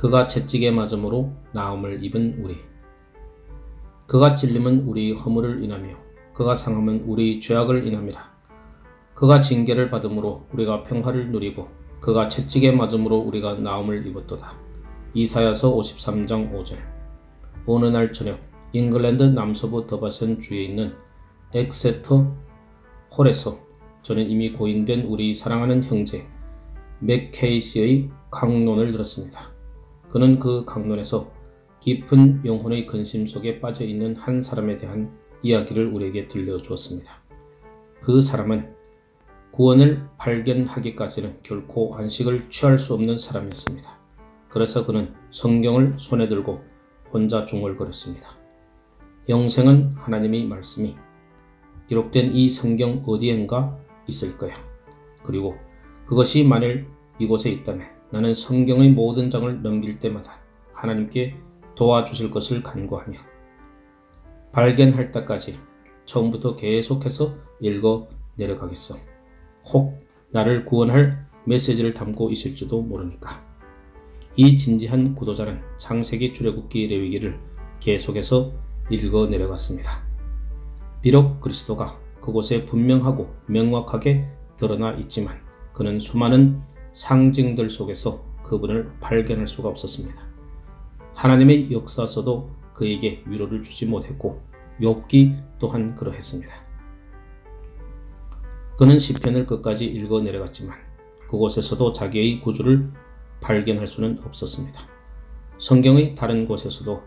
그가 채찍에 맞음으로 나음을 입은 우리. 그가 찔림은 우리 허물을 인하며 그가 상함은 우리 죄악을 인함이라. 그가 징계를 받음으로 우리가 평화를 누리고 그가 채찍에 맞음으로 우리가 나음을 입었도다. 이사야서 53장 5절. 어느 날 저녁 잉글랜드 남서부 더바슨 주에 있는 엑세터 홀에서 저는 이미 고인된 우리 사랑하는 형제 맥케이시의 강론을 들었습니다. 그는 그 강론에서 깊은 영혼의 근심 속에 빠져있는 한 사람에 대한 이야기를 우리에게 들려주었습니다. 그 사람은 구원을 발견하기까지는 결코 안식을 취할 수 없는 사람이었습니다. 그래서 그는 성경을 손에 들고 혼자 중얼거렸습니다. 영생은 하나님의 말씀이 기록된 이 성경 어디엔가 있을 거야. 그리고 그것이 만일 이곳에 있다면 나는 성경의 모든 장을 넘길 때마다 하나님께 도와주실 것을 간구하며 발견할 때까지 처음부터 계속해서 읽어 내려가겠어. 혹 나를 구원할 메시지를 담고 있을지도 모르니까. 이 진지한 구도자는 창세기, 출애굽기, 레위기를 계속해서 읽어 내려갔습니다. 비록 그리스도가 그곳에 분명하고 명확하게 드러나 있지만 그는 수많은 상징들 속에서 그분을 발견할 수가 없었습니다. 하나님의 역사서도 그에게 위로를 주지 못했고 욥기 또한 그러했습니다. 그는 시편을 끝까지 읽어 내려갔지만 그곳에서도 자기의 구주를 발견할 수는 없었습니다. 성경의 다른 곳에서도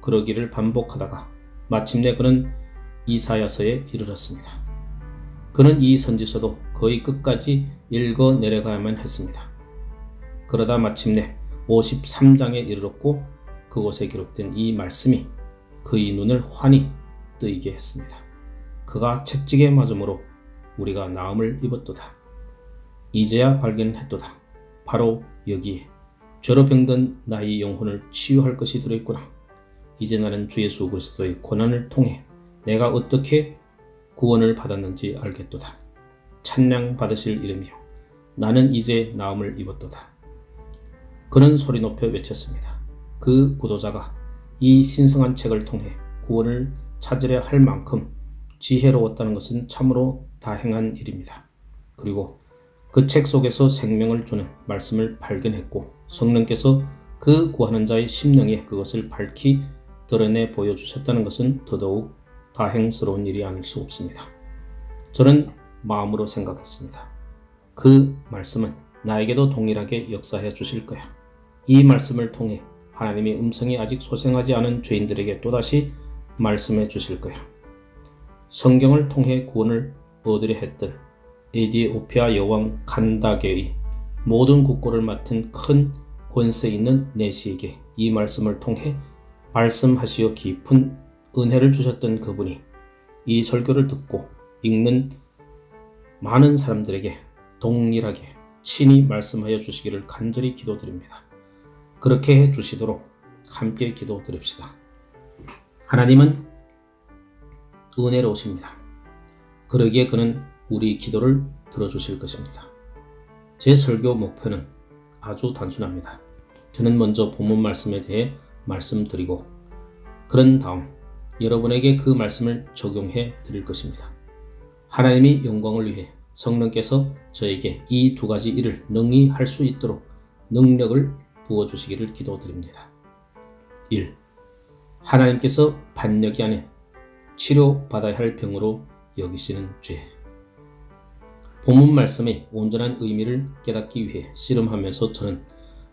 그러기를 반복하다가 마침내 그는 이사야서에 이르렀습니다. 그는 이 선지서도 거의 끝까지 읽어 내려가야만 했습니다. 그러다 마침내 53장에 이르렀고 그곳에 기록된 이 말씀이 그의 눈을 환히 뜨이게 했습니다. 그가 채찍에 맞음으로 우리가 나음을 입었도다. 이제야 발견했도다. 바로 여기에 죄로 병든 나의 영혼을 치유할 것이 들어있구나. 이제 나는 주 예수 그리스도의 고난을 통해 내가 어떻게 구원을 받았는지 알겠도다. 찬양 받으실 이름이요 나는 이제 나음을 입었도다. 그는 소리 높여 외쳤습니다. 그 구도자가 이 신성한 책을 통해 구원을 찾으려 할 만큼 지혜로웠다는 것은 참으로 다행한 일입니다. 그리고 그 책 속에서 생명을 주는 말씀을 발견했고 성령께서 그 구하는 자의 심령에 그것을 밝히 드러내 보여주셨다는 것은 더더욱 다행스러운 일이 아닐 수 없습니다. 저는 마음으로 생각했습니다. 그 말씀은 나에게도 동일하게 역사해 주실 거야. 이 말씀을 통해 하나님의 음성이 아직 소생하지 않은 죄인들에게 또다시 말씀해 주실 거야. 성경을 통해 구원을 얻으려 했던 에디오피아 여왕 칸다게의 모든 국고를 맡은 큰 권세 있는 내시에게 이 말씀을 통해 말씀하시어 깊은 은혜를 주셨던 그분이 이 설교를 듣고 읽는 많은 사람들에게 동일하게 친히 말씀하여 주시기를 간절히 기도드립니다. 그렇게 해 주시도록 함께 기도드립시다. 하나님은 은혜로우십니다. 그러기에 그는 우리 기도를 들어주실 것입니다. 제 설교 목표는 아주 단순합니다. 저는 먼저 본문 말씀에 대해 말씀드리고 그런 다음 여러분에게 그 말씀을 적용해 드릴 것입니다. 하나님의 영광을 위해 성령께서 저에게 이 두 가지 일을 능히 할 수 있도록 능력을 부어주시기를 기도드립니다. 1. 하나님께서 반역이 아닌 치료받아야 할 병으로 여기시는 죄. 본문 말씀의 온전한 의미를 깨닫기 위해 씨름하면서 저는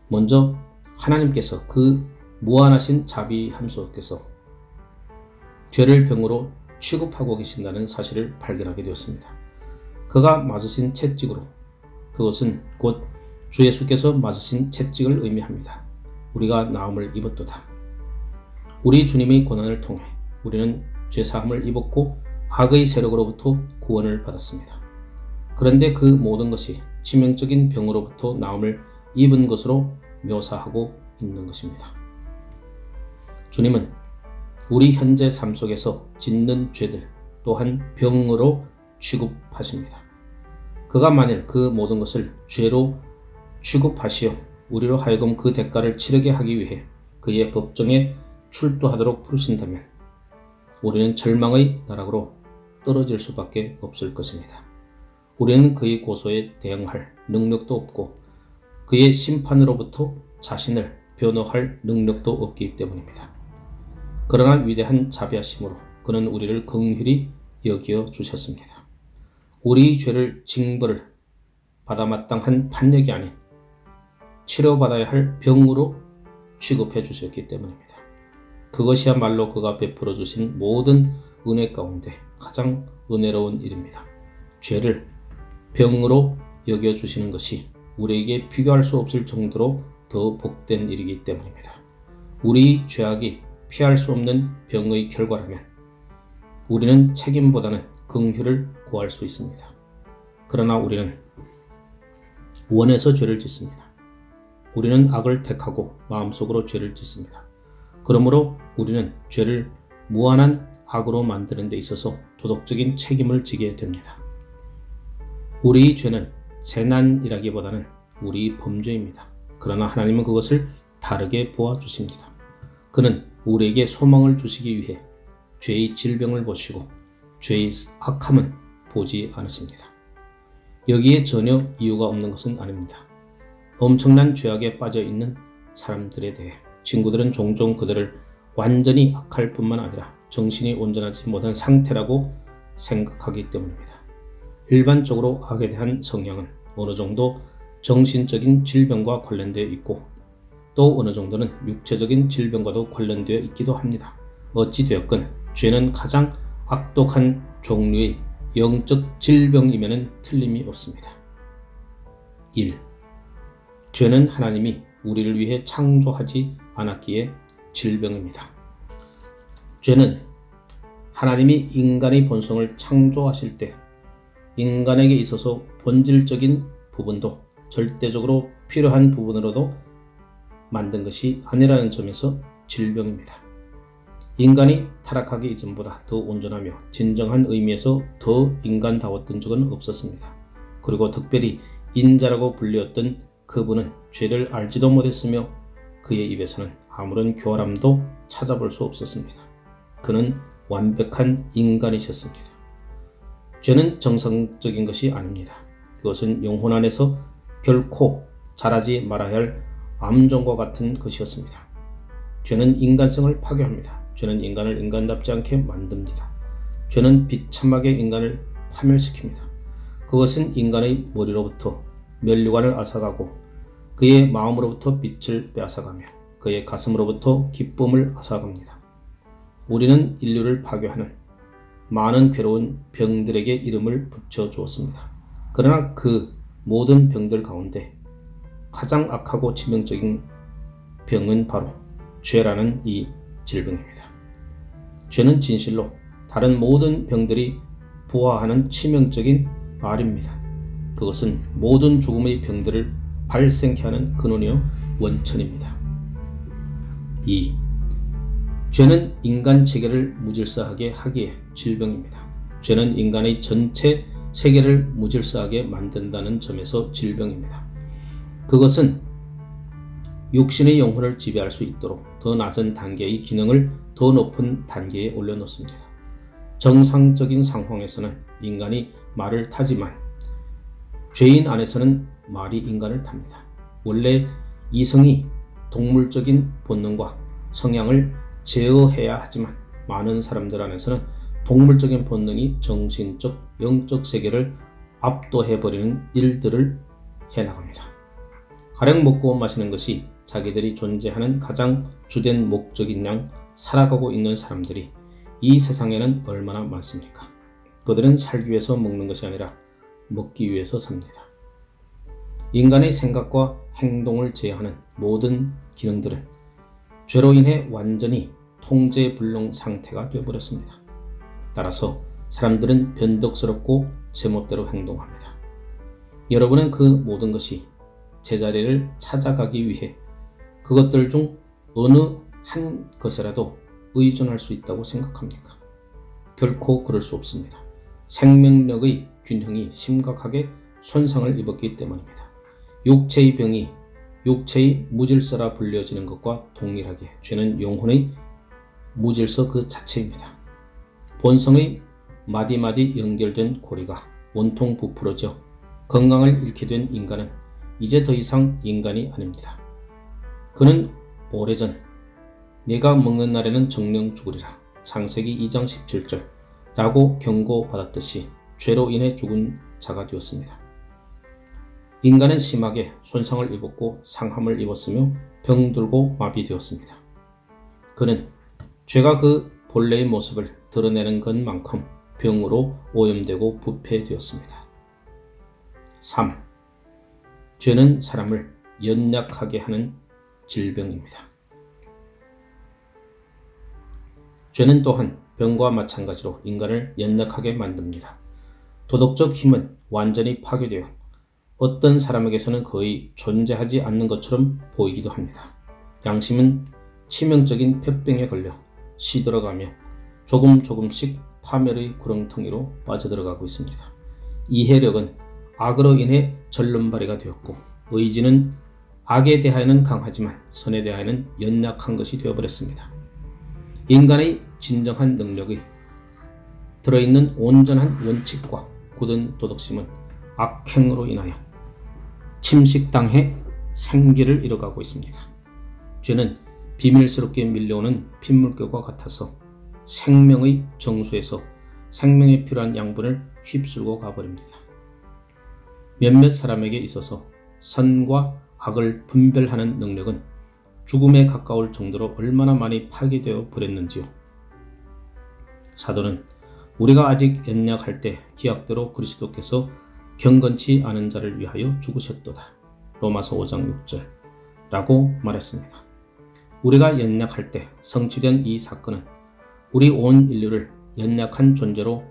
먼저 하나님께서 그 무한하신 자비함 속에서 죄를 병으로 취급하고 계신다는 사실을 발견하게 되었습니다. 그가 맞으신 채찍으로, 그것은 곧 주 예수께서 맞으신 채찍을 의미합니다. 우리가 나음을 입었도다. 우리 주님의 고난을 통해 우리는 죄사함을 입었고 악의 세력으로부터 구원을 받았습니다. 그런데 그 모든 것이 치명적인 병으로부터 나음을 입은 것으로 묘사하고 있는 것입니다. 주님은 우리 현재 삶 속에서 짓는 죄들 또한 병으로 취급하십니다. 그가 만일 그 모든 것을 죄로 취급하시어 우리로 하여금 그 대가를 치르게 하기 위해 그의 법정에 출두하도록 부르신다면 우리는 절망의 나락으로 떨어질 수밖에 없을 것입니다. 우리는 그의 고소에 대응할 능력도 없고 그의 심판으로부터 자신을 변호할 능력도 없기 때문입니다. 그러나 위대한 자비하심으로 그는 우리를 긍휼히 여기어 주셨습니다. 우리의 죄를 징벌을 받아 마땅한 판역이 아닌 치료받아야 할 병으로 취급해 주셨기 때문입니다. 그것이야말로 그가 베풀어 주신 모든 은혜 가운데 가장 은혜로운 일입니다. 죄를 병으로 여겨주시는 것이 우리에게 비교할 수 없을 정도로 더 복된 일이기 때문입니다. 우리 죄악이 피할 수 없는 병의 결과라면 우리는 책임보다는 긍휼을 구할 수 있습니다. 그러나 우리는 원해서 죄를 짓습니다. 우리는 악을 택하고 마음속으로 죄를 짓습니다. 그러므로 우리는 죄를 무한한 악으로 만드는 데 있어서 도덕적인 책임을 지게 됩니다. 우리의 죄는 재난이라기보다는 우리의 범죄입니다. 그러나 하나님은 그것을 다르게 보아주십니다. 그는 우리에게 소망을 주시기 위해 죄의 질병을 보시고 죄의 악함은 보지 않으십니다. 여기에 전혀 이유가 없는 것은 아닙니다. 엄청난 죄악에 빠져 있는 사람들에 대해 친구들은 종종 그들을 완전히 악할 뿐만 아니라 정신이 온전하지 못한 상태라고 생각하기 때문입니다. 일반적으로 악에 대한 성향은 어느 정도 정신적인 질병과 관련되어 있고 또 어느 정도는 육체적인 질병과도 관련되어 있기도 합니다. 어찌되었건 죄는 가장 악독한 종류의 영적 질병이면 틀림이 없습니다. 1. 죄는 하나님이 우리를 위해 창조하지 않았기에 질병입니다. 죄는 하나님이 인간의 본성을 창조하실 때 인간에게 있어서 본질적인 부분도 절대적으로 필요한 부분으로도 만든 것이 아니라는 점에서 질병입니다. 인간이 타락하기 이전보다 더 온전하며 진정한 의미에서 더 인간다웠던 적은 없었습니다. 그리고 특별히 인자라고 불렸던 그분은 죄를 알지도 못했으며 그의 입에서는 아무런 교활함도 찾아볼 수 없었습니다. 그는 완벽한 인간이셨습니다. 죄는 정상적인 것이 아닙니다. 그것은 영혼 안에서 결코 자라지 말아야 할 암종과 같은 것이었습니다. 죄는 인간성을 파괴합니다. 죄는 인간을 인간답지 않게 만듭니다. 죄는 비참하게 인간을 파멸시킵니다. 그것은 인간의 머리로부터 면류관을 앗아가고 그의 마음으로부터 빛을 빼앗아가며 그의 가슴으로부터 기쁨을 앗아갑니다. 우리는 인류를 파괴하는 많은 괴로운 병들에게 이름을 붙여주었습니다. 그러나 그 모든 병들 가운데 가장 악하고 치명적인 병은 바로 죄라는 이 질병입니다. 죄는 진실로 다른 모든 병들이 부화하는 치명적인 알입니다. 그것은 모든 죽음의 병들을 발생케 하는 근원이요 원천입니다. 2. 죄는 인간 체계를 무질서하게 하기에 질병입니다. 죄는 인간의 전체 세계를 무질서하게 만든다는 점에서 질병입니다. 그것은 육신의 영혼을 지배할 수 있도록 더 낮은 단계의 기능을 더 높은 단계에 올려놓습니다. 정상적인 상황에서는 인간이 말을 타지만 죄인 안에서는 말이 인간을 탑니다. 원래 이성이 동물적인 본능과 성향을 제어해야 하지만 많은 사람들 안에서는 동물적인 본능이 정신적, 영적 세계를 압도해버리는 일들을 해나갑니다. 가령 먹고 마시는 것이 자기들이 존재하는 가장 주된 목적인 양 살아가고 있는 사람들이 이 세상에는 얼마나 많습니까? 그들은 살기 위해서 먹는 것이 아니라 먹기 위해서 삽니다. 인간의 생각과 행동을 제어하는 모든 기능들은 죄로 인해 완전히 통제불능 상태가 되어버렸습니다. 따라서 사람들은 변덕스럽고 제멋대로 행동합니다. 여러분은 그 모든 것이 제자리를 찾아가기 위해 그것들 중 어느 한 것이라도 의존할 수 있다고 생각합니까? 결코 그럴 수 없습니다. 생명력의 균형이 심각하게 손상을 입었기 때문입니다. 육체의 병이 육체의 무질서라 불려지는 것과 동일하게 죄는 영혼의 무질서 그 자체입니다. 본성의 마디마디 연결된 고리가 원통 부풀어져 건강을 잃게 된 인간은 이제 더 이상 인간이 아닙니다. 그는 오래전 내가 먹는 날에는 정령 죽으리라 창세기 2장 17절 라고 경고받았듯이 죄로 인해 죽은 자가 되었습니다. 인간은 심하게 손상을 입었고 상함을 입었으며 병들고 마비되었습니다. 그는 죄가 그 본래의 모습을 드러내는 것만큼 병으로 오염되고 부패되었습니다. 3. 죄는 사람을 연약하게 하는 질병입니다. 죄는 또한 병과 마찬가지로 인간을 연약하게 만듭니다. 도덕적 힘은 완전히 파괴되어 어떤 사람에게서는 거의 존재하지 않는 것처럼 보이기도 합니다. 양심은 치명적인 폐병에 걸려 시들어가며 조금씩 파멸의 구렁텅이로 빠져들어가고 있습니다. 이해력은 악으로 인해 절름발이가 되었고 의지는 악에 대하여는 강하지만 선에 대하여는 연약한 것이 되어버렸습니다. 인간의 진정한 능력이 들어있는 온전한 원칙과 굳은 도덕심은 악행으로 인하여 침식당해 생기를 잃어가고 있습니다. 죄는 비밀스럽게 밀려오는 핏물결과 같아서 생명의 정수에서 생명에 필요한 양분을 휩쓸고 가버립니다. 몇몇 사람에게 있어서 선과 악을 분별하는 능력은 죽음에 가까울 정도로 얼마나 많이 파괴되어 버렸는지요. 사도는 우리가 아직 연약할 때 기약대로 그리스도께서 경건치 않은 자를 위하여 죽으셨도다. 로마서 5장 6절 라고 말했습니다. 우리가 연약할 때 성취된 이 사건은 우리 온 인류를 연약한 존재로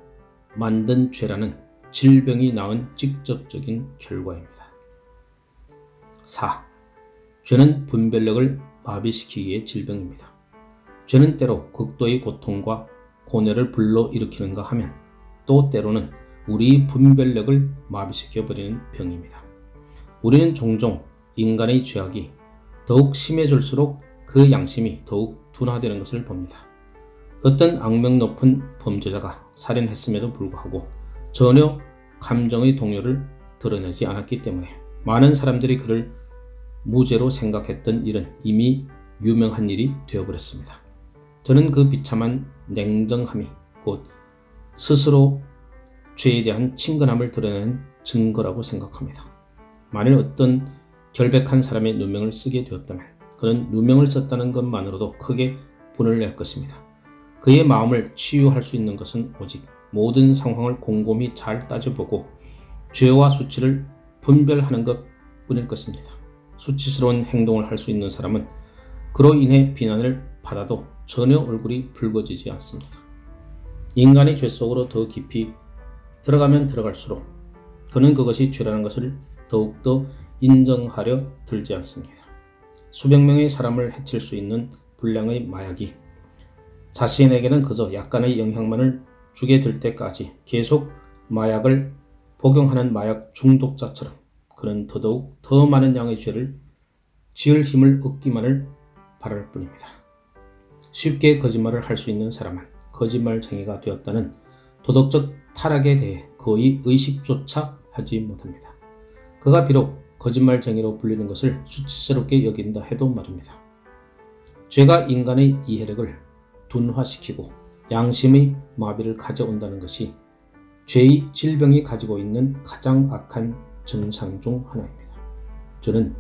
만든 죄라는 질병이 낳은 직접적인 결과입니다. 4. 죄는 분별력을 마비시키기의 질병입니다. 죄는 때로 극도의 고통과 고뇌를 불러일으키는가 하면 또 때로는 우리 분별력을 마비시켜버리는 병입니다. 우리는 종종 인간의 죄악이 더욱 심해질수록 그 양심이 더욱 둔화되는 것을 봅니다. 어떤 악명 높은 범죄자가 살인했음에도 불구하고 전혀 감정의 동요를 드러내지 않았기 때문에 많은 사람들이 그를 무죄로 생각했던 일은 이미 유명한 일이 되어버렸습니다. 저는 그 비참한 냉정함이 곧 스스로 죄에 대한 친근함을 드러내는 증거라고 생각합니다. 만일 어떤 결백한 사람의 누명을 쓰게 되었다면 그는 누명을 썼다는 것만으로도 크게 분을 낼 것입니다. 그의 마음을 치유할 수 있는 것은 오직 모든 상황을 곰곰이 잘 따져보고 죄와 수치를 분별하는 것 뿐일 것입니다. 수치스러운 행동을 할 수 있는 사람은 그로 인해 비난을 받아도 전혀 얼굴이 붉어지지 않습니다. 인간의 죄 속으로 더 깊이 들어가면 들어갈수록 그는 그것이 죄라는 것을 더욱더 인정하려 들지 않습니다. 수백 명의 사람을 해칠 수 있는 분량의 마약이 자신에게는 그저 약간의 영향만을 주게 될 때까지 계속 마약을 복용하는 마약 중독자처럼 그는 더더욱 더 많은 양의 죄를 지을 힘을 얻기만을 바랄 뿐입니다. 쉽게 거짓말을 할 수 있는 사람은 거짓말쟁이가 되었다는 도덕적 타락에 대해 거의 의식조차 하지 못합니다. 그가 비록 거짓말쟁이로 불리는 것을 수치스럽게 여긴다 해도 말입니다. 죄가 인간의 이해력을 둔화시키고 양심의 마비를 가져온다는 것이 죄의 질병이 가지고 있는 가장 악한 증상 중 하나입니다. 저는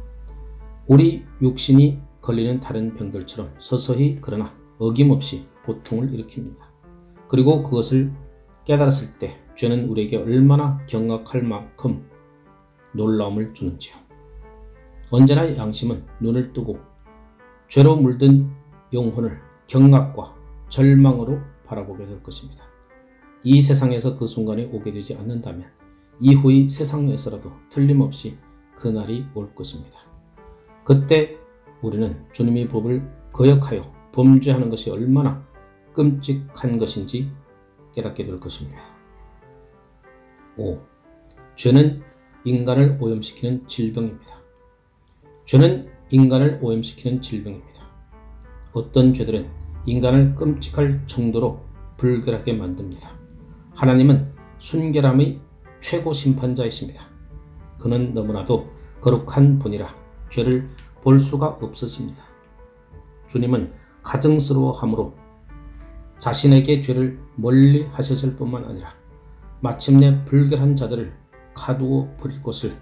우리 육신이 걸리는 다른 병들처럼 서서히 그러나 어김없이 고통을 일으킵니다. 그리고 그것을 깨달았을 때 죄는 우리에게 얼마나 경악할 만큼 놀라움을 주는지요. 언제나 양심은 눈을 뜨고 죄로 물든 영혼을 경악과 절망으로 바라보게 될 것입니다. 이 세상에서 그 순간이 오게 되지 않는다면 이후의 세상에서라도 틀림없이 그날이 올 것입니다. 그때 우리는 주님의 법을 거역하여 범죄하는 것이 얼마나 끔찍한 것인지 깨닫게 될 것입니다. 5. 죄는 인간을 오염시키는 질병입니다. 죄는 인간을 오염시키는 질병입니다. 어떤 죄들은 인간을 끔찍할 정도로 불결하게 만듭니다. 하나님은 순결함의 최고 심판자이십니다. 그는 너무나도 거룩한 분이라 죄를 볼 수가 없으십니다. 주님은 가증스러워함으로 자신에게 죄를 멀리 하셨을 뿐만 아니라 마침내 불결한 자들을 가두어 버릴 곳을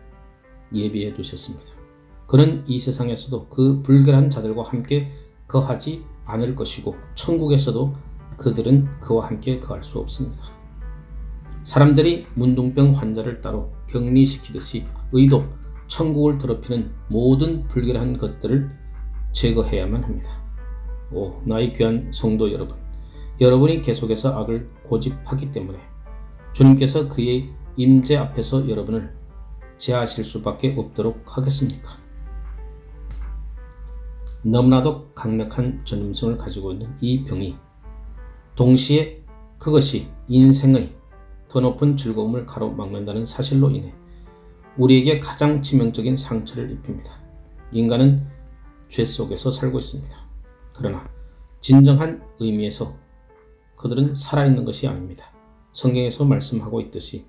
예비해 두셨습니다. 그는 이 세상에서도 그 불결한 자들과 함께 거하지 않을 것이고 천국에서도 그들은 그와 함께 거할 수 없습니다. 사람들이 문둥병 환자를 따로 격리시키듯이 의도 천국을 더럽히는 모든 불결한 것들을 제거해야만 합니다. 오, 나의 귀한 성도 여러분, 여러분이 계속해서 악을 고집하기 때문에 주님께서 그의 임재 앞에서 여러분을 제하실 수밖에 없도록 하겠습니까? 너무나도 강력한 전염성을 가지고 있는 이 병이 동시에 그것이 인생의 더 높은 즐거움을 가로막는다는 사실로 인해 우리에게 가장 치명적인 상처를 입힙니다. 인간은 죄 속에서 살고 있습니다. 그러나 진정한 의미에서 그들은 살아있는 것이 아닙니다. 성경에서 말씀하고 있듯이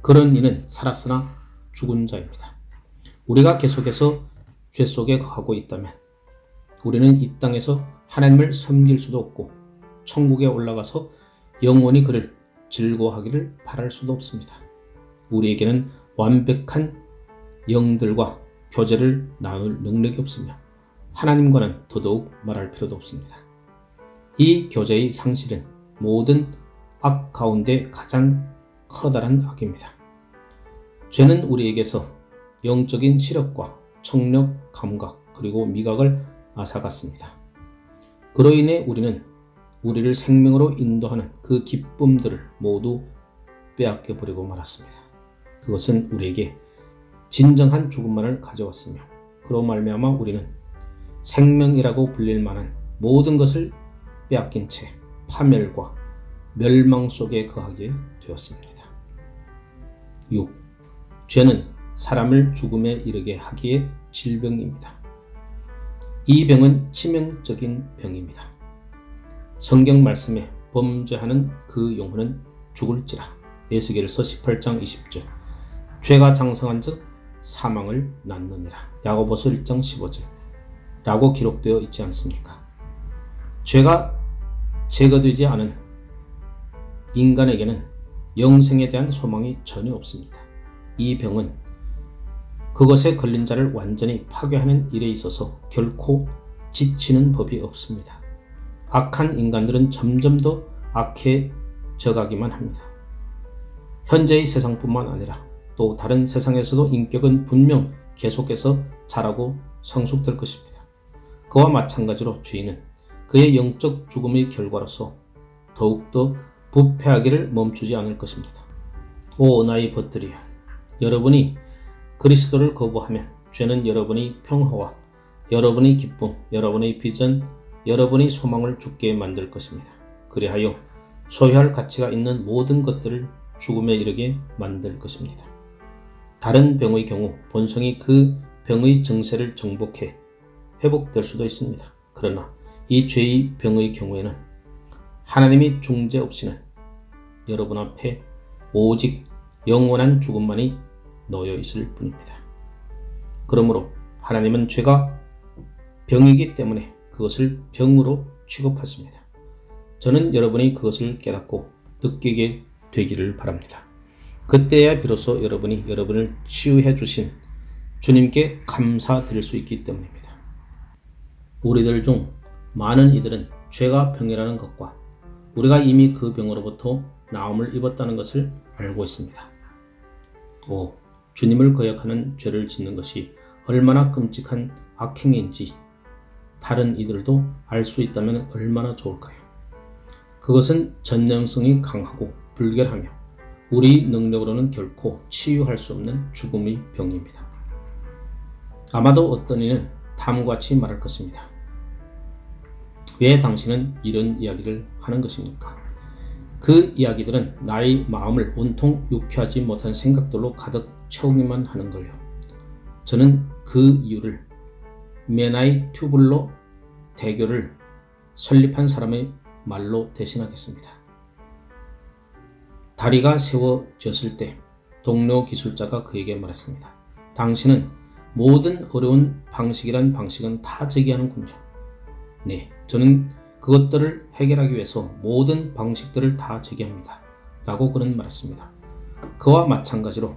그런 이는 살았으나 죽은 자입니다. 우리가 계속해서 죄 속에 거하고 있다면 우리는 이 땅에서 하나님을 섬길 수도 없고 천국에 올라가서 영원히 그를 즐거워하기를 바랄 수도 없습니다. 우리에게는 완벽한 영들과 교제를 나눌 능력이 없으며 하나님과는 더더욱 말할 필요도 없습니다. 이 교제의 상실은 모든 악 가운데 가장 커다란 악입니다. 죄는 우리에게서 영적인 시력과 청력, 감각, 그리고 미각을 앗아갔습니다. 그로 인해 우리는 우리를 생명으로 인도하는 그 기쁨들을 모두 빼앗겨 버리고 말았습니다. 그것은 우리에게 진정한 죽음만을 가져왔으며 그로 말미암아 우리는 생명이라고 불릴 만한 모든 것을 빼앗긴 채 파멸과 멸망 속에 거하게 되었습니다. 6. 죄는 사람을 죽음에 이르게 하기에 질병입니다. 이 병은 치명적인 병입니다. 성경 말씀에 범죄하는 그 영혼은 죽을지라. 에스겔서 18장 20절. 죄가 장성한 즉 사망을 낳느니라. 야고보서 1장 15절 라고 기록되어 있지 않습니까? 죄가 제거되지 않은 인간에게는 영생에 대한 소망이 전혀 없습니다. 이 병은 그것에 걸린 자를 완전히 파괴하는 일에 있어서 결코 지치는 법이 없습니다. 악한 인간들은 점점 더 악해져가기만 합니다. 현재의 세상뿐만 아니라 또 다른 세상에서도 인격은 분명 계속해서 자라고 성숙될 것입니다. 그와 마찬가지로 죄인은 그의 영적 죽음의 결과로서 더욱더 부패하기를 멈추지 않을 것입니다. 오 나의 벗들이여, 여러분이 그리스도를 거부하면 죄는 여러분의 평화와 여러분의 기쁨, 여러분의 비전, 여러분의 소망을 죽게 만들 것입니다. 그리하여 소유할 가치가 있는 모든 것들을 죽음에 이르게 만들 것입니다. 다른 병의 경우 본성이 그 병의 증세를 정복해 회복될 수도 있습니다. 그러나 이 죄의 병의 경우에는 하나님이 중재 없이는 여러분 앞에 오직 영원한 죽음만이 놓여 있을 뿐입니다. 그러므로 하나님은 죄가 병이기 때문에 그것을 병으로 취급하십니다. 저는 여러분이 그것을 깨닫고 느끼게 되기를 바랍니다. 그때야 비로소 여러분이 여러분을 치유해 주신 주님께 감사드릴 수 있기 때문입니다. 우리들 중 많은 이들은 죄가 병이라는 것과 우리가 이미 그 병으로부터 나음을 입었다는 것을 알고 있습니다. 오, 주님을 거역하는 죄를 짓는 것이 얼마나 끔찍한 악행인지 다른 이들도 알 수 있다면 얼마나 좋을까요? 그것은 전염성이 강하고 불결하며 우리 능력으로는 결코 치유할 수 없는 죽음의 병입니다. 아마도 어떤 이는 다음과 같이 말할 것입니다. 왜 당신은 이런 이야기를 하는 것입니까? 그 이야기들은 나의 마음을 온통 유쾌하지 못한 생각들로 가득 채우기만 하는 걸요. 저는 그 이유를 메나이 튜블로 대교를 설립한 사람의 말로 대신하겠습니다. 다리가 세워졌을 때 동료 기술자가 그에게 말했습니다. 당신은 모든 어려운 방식이란 방식은 다 제기하는군요. 네, 저는 그것들을 해결하기 위해서 모든 방식들을 다 제기합니다. 라고 그는 말했습니다. 그와 마찬가지로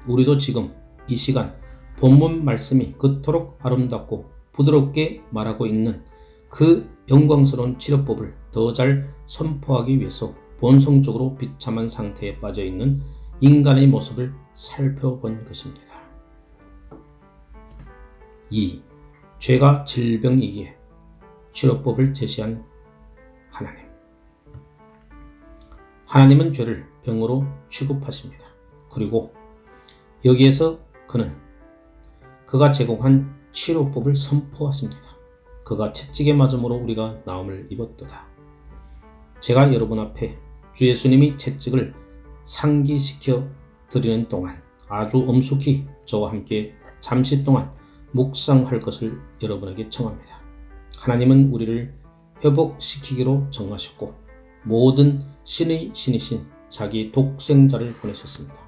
우리도 지금 이 시간 본문 말씀이 그토록 아름답고 부드럽게 말하고 있는 그 영광스러운 치료법을 더 잘 선포하기 위해서 본성적으로 비참한 상태에 빠져 있는 인간의 모습을 살펴본 것입니다. 2. 죄가 질병이기에 치료법을 제시한 하나님. 하나님은 죄를 병으로 취급하십니다. 그리고 여기에서 그는 그가 제공한 치료법을 선포하십니다. 그가 채찍에 맞음으로 우리가 나음을 입었도다. 제가 여러분 앞에 주 예수님이 채찍을 상기시켜 드리는 동안 아주 엄숙히 저와 함께 잠시 동안 묵상할 것을 여러분에게 청합니다. 하나님은 우리를 회복시키기로 정하셨고 모든 신의 신이신 자기 독생자를 보내셨습니다.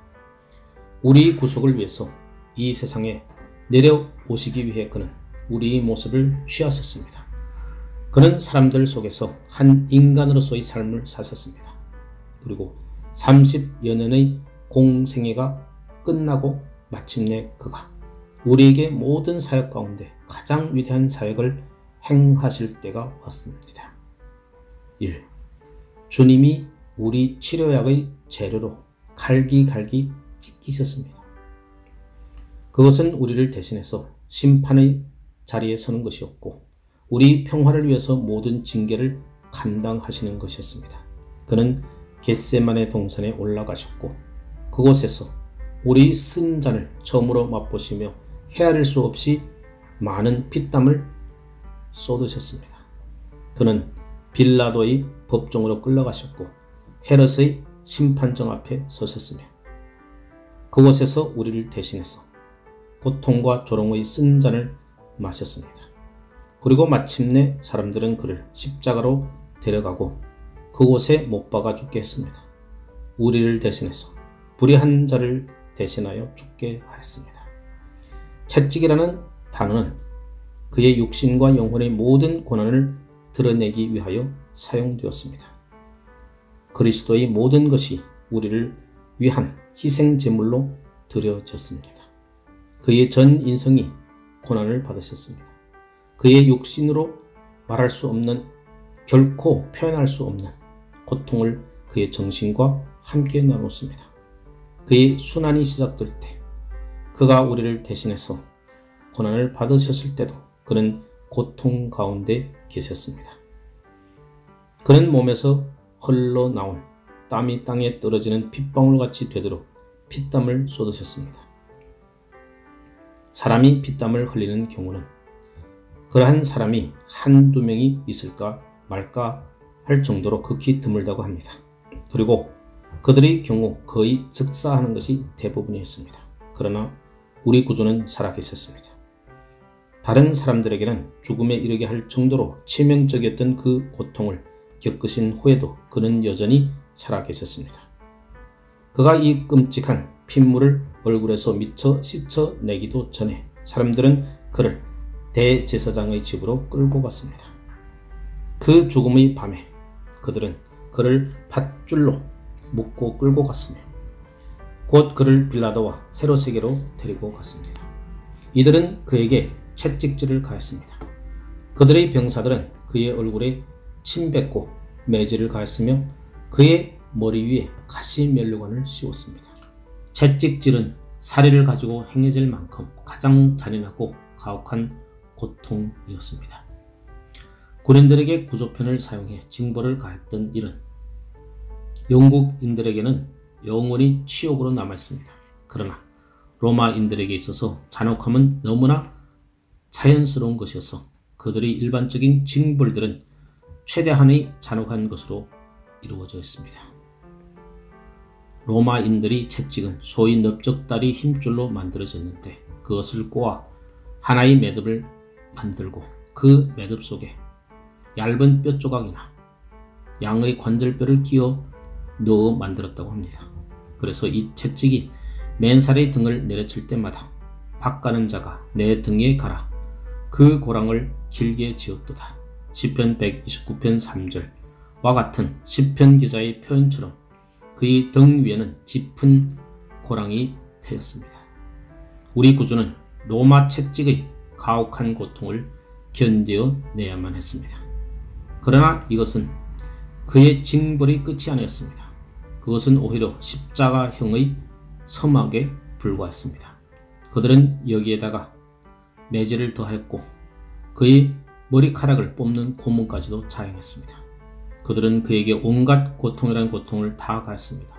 우리 구속을 위해서 이 세상에 내려오시기 위해 그는 우리의 모습을 취하셨습니다. 그는 사람들 속에서 한 인간으로서의 삶을 사셨습니다. 그리고 30여 년의 공생애가 끝나고 마침내 그가 우리에게 모든 사역 가운데 가장 위대한 사역을 행하실 때가 왔습니다. 1. 주님이 우리 치료약의 재료로 갈기갈기 찢기셨습니다. 그것은 우리를 대신해서 심판의 자리에 서는 것이었고 우리 평화를 위해서 모든 징계를 감당하시는 것이었습니다. 그는 겟세마네 동산에 올라가셨고 그곳에서 우리 쓴 잔을 처음으로 맛보시며 헤아릴 수 없이 많은 피땀을 쏟으셨습니다. 그는 빌라도의 법정으로 끌려가셨고 헤롯의 심판정 앞에 서셨으며 그곳에서 우리를 대신해서 고통과 조롱의 쓴 잔을 마셨습니다. 그리고 마침내 사람들은 그를 십자가로 데려가고 그곳에 못 박아 죽게 했습니다. 우리를 대신해서 불의한 자를 대신하여 죽게 하였습니다. 채찍이라는 단어는 그의 육신과 영혼의 모든 고난을 드러내기 위하여 사용되었습니다. 그리스도의 모든 것이 우리를 위한 희생 제물로 드려졌습니다. 그의 전 인성이 고난을 받으셨습니다. 그의 육신으로 말할 수 없는, 결코 표현할 수 없는 고통을 그의 정신과 함께 나눴습니다. 그의 순환이 시작될 때 그가 우리를 대신해서 고난을 받으셨을 때도 그는 고통 가운데 계셨습니다. 그는 몸에서 흘러나온 땀이 땅에 떨어지는 핏방울같이 되도록 피땀을 쏟으셨습니다. 사람이 피땀을 흘리는 경우는 그러한 사람이 한두 명이 있을까 말까 할 정도로 극히 드물다고 합니다. 그리고 그들의 경우 거의 즉사하는 것이 대부분이었습니다. 그러나 우리 구주는 살아계셨습니다. 다른 사람들에게는 죽음에 이르게 할 정도로 치명적이었던 그 고통을 겪으신 후에도 그는 여전히 살아계셨습니다. 그가 이 끔찍한 핏물을 얼굴에서 미처 씻어내기도 전에 사람들은 그를 대제사장의 집으로 끌고 갔습니다. 그 죽음의 밤에 그들은 그를 밧줄로 묶고 끌고 갔으며 곧 그를 빌라도와 헤롯에게로 데리고 갔습니다. 이들은 그에게 채찍질을 가했습니다. 그들의 병사들은 그의 얼굴에 침 뱉고 매질을 가했으며 그의 머리 위에 가시면류관을 씌웠습니다. 채찍질은 사리를 가지고 행해질 만큼 가장 잔인하고 가혹한 고통이었습니다. 고린들에게 구조편을 사용해 징벌을 가했던 일은 영국인들에게는 영원히 치욕으로 남아있습니다. 그러나 로마인들에게 있어서 잔혹함은 너무나 자연스러운 것이어서 그들의 일반적인 징벌들은 최대한의 잔혹한 것으로 이루어져 있습니다. 로마인들이 채찍은 소위 넓적다리 힘줄로 만들어졌는데 그것을 꼬아 하나의 매듭을 만들고 그 매듭 속에 얇은 뼈 조각이나 양의 관절뼈를 끼워 넣어 만들었다고 합니다. 그래서 이 채찍이 맨살의 등을 내려칠 때마다 박가는 자가 내 등에 가라 그 고랑을 길게 지었도다. 시편 129편 3절과 같은 시편 기자의 표현처럼 그의 등 위에는 깊은 고랑이 패였습니다. 우리 구주는 로마 채찍의 가혹한 고통을 견뎌내야만 했습니다. 그러나 이것은 그의 징벌이 끝이 아니었습니다. 그것은 오히려 십자가형의 서막에 불과했습니다. 그들은 여기에다가 매질을 더했고 그의 머리카락을 뽑는 고문까지도 자행했습니다. 그들은 그에게 온갖 고통이라는 고통을 다 가했습니다.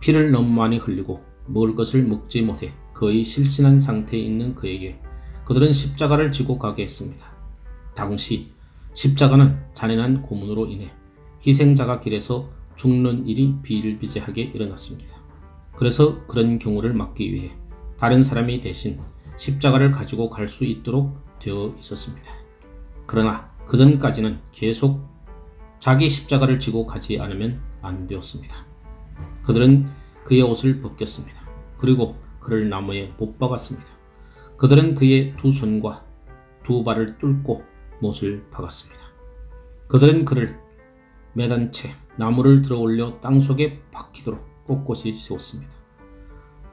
피를 너무 많이 흘리고 먹을 것을 먹지 못해 거의 실신한 상태에 있는 그에게 그들은 십자가를 지고 가게 했습니다. 당시 십자가는 잔인한 고문으로 인해 희생자가 길에서 죽는 일이 비일비재하게 일어났습니다. 그래서 그런 경우를 막기 위해 다른 사람이 대신 십자가를 가지고 갈 수 있도록 되어 있었습니다. 그러나 그전까지는 계속 자기 십자가를 지고 가지 않으면 안 되었습니다. 그들은 그의 옷을 벗겼습니다. 그리고 그를 나무에 못 박았습니다. 그들은 그의 두 손과 두 발을 뚫고 못을 박았습니다. 그들은 그를 매단 채 나무를 들어 올려 땅속에 박히도록 꼿꼿이 세웠습니다.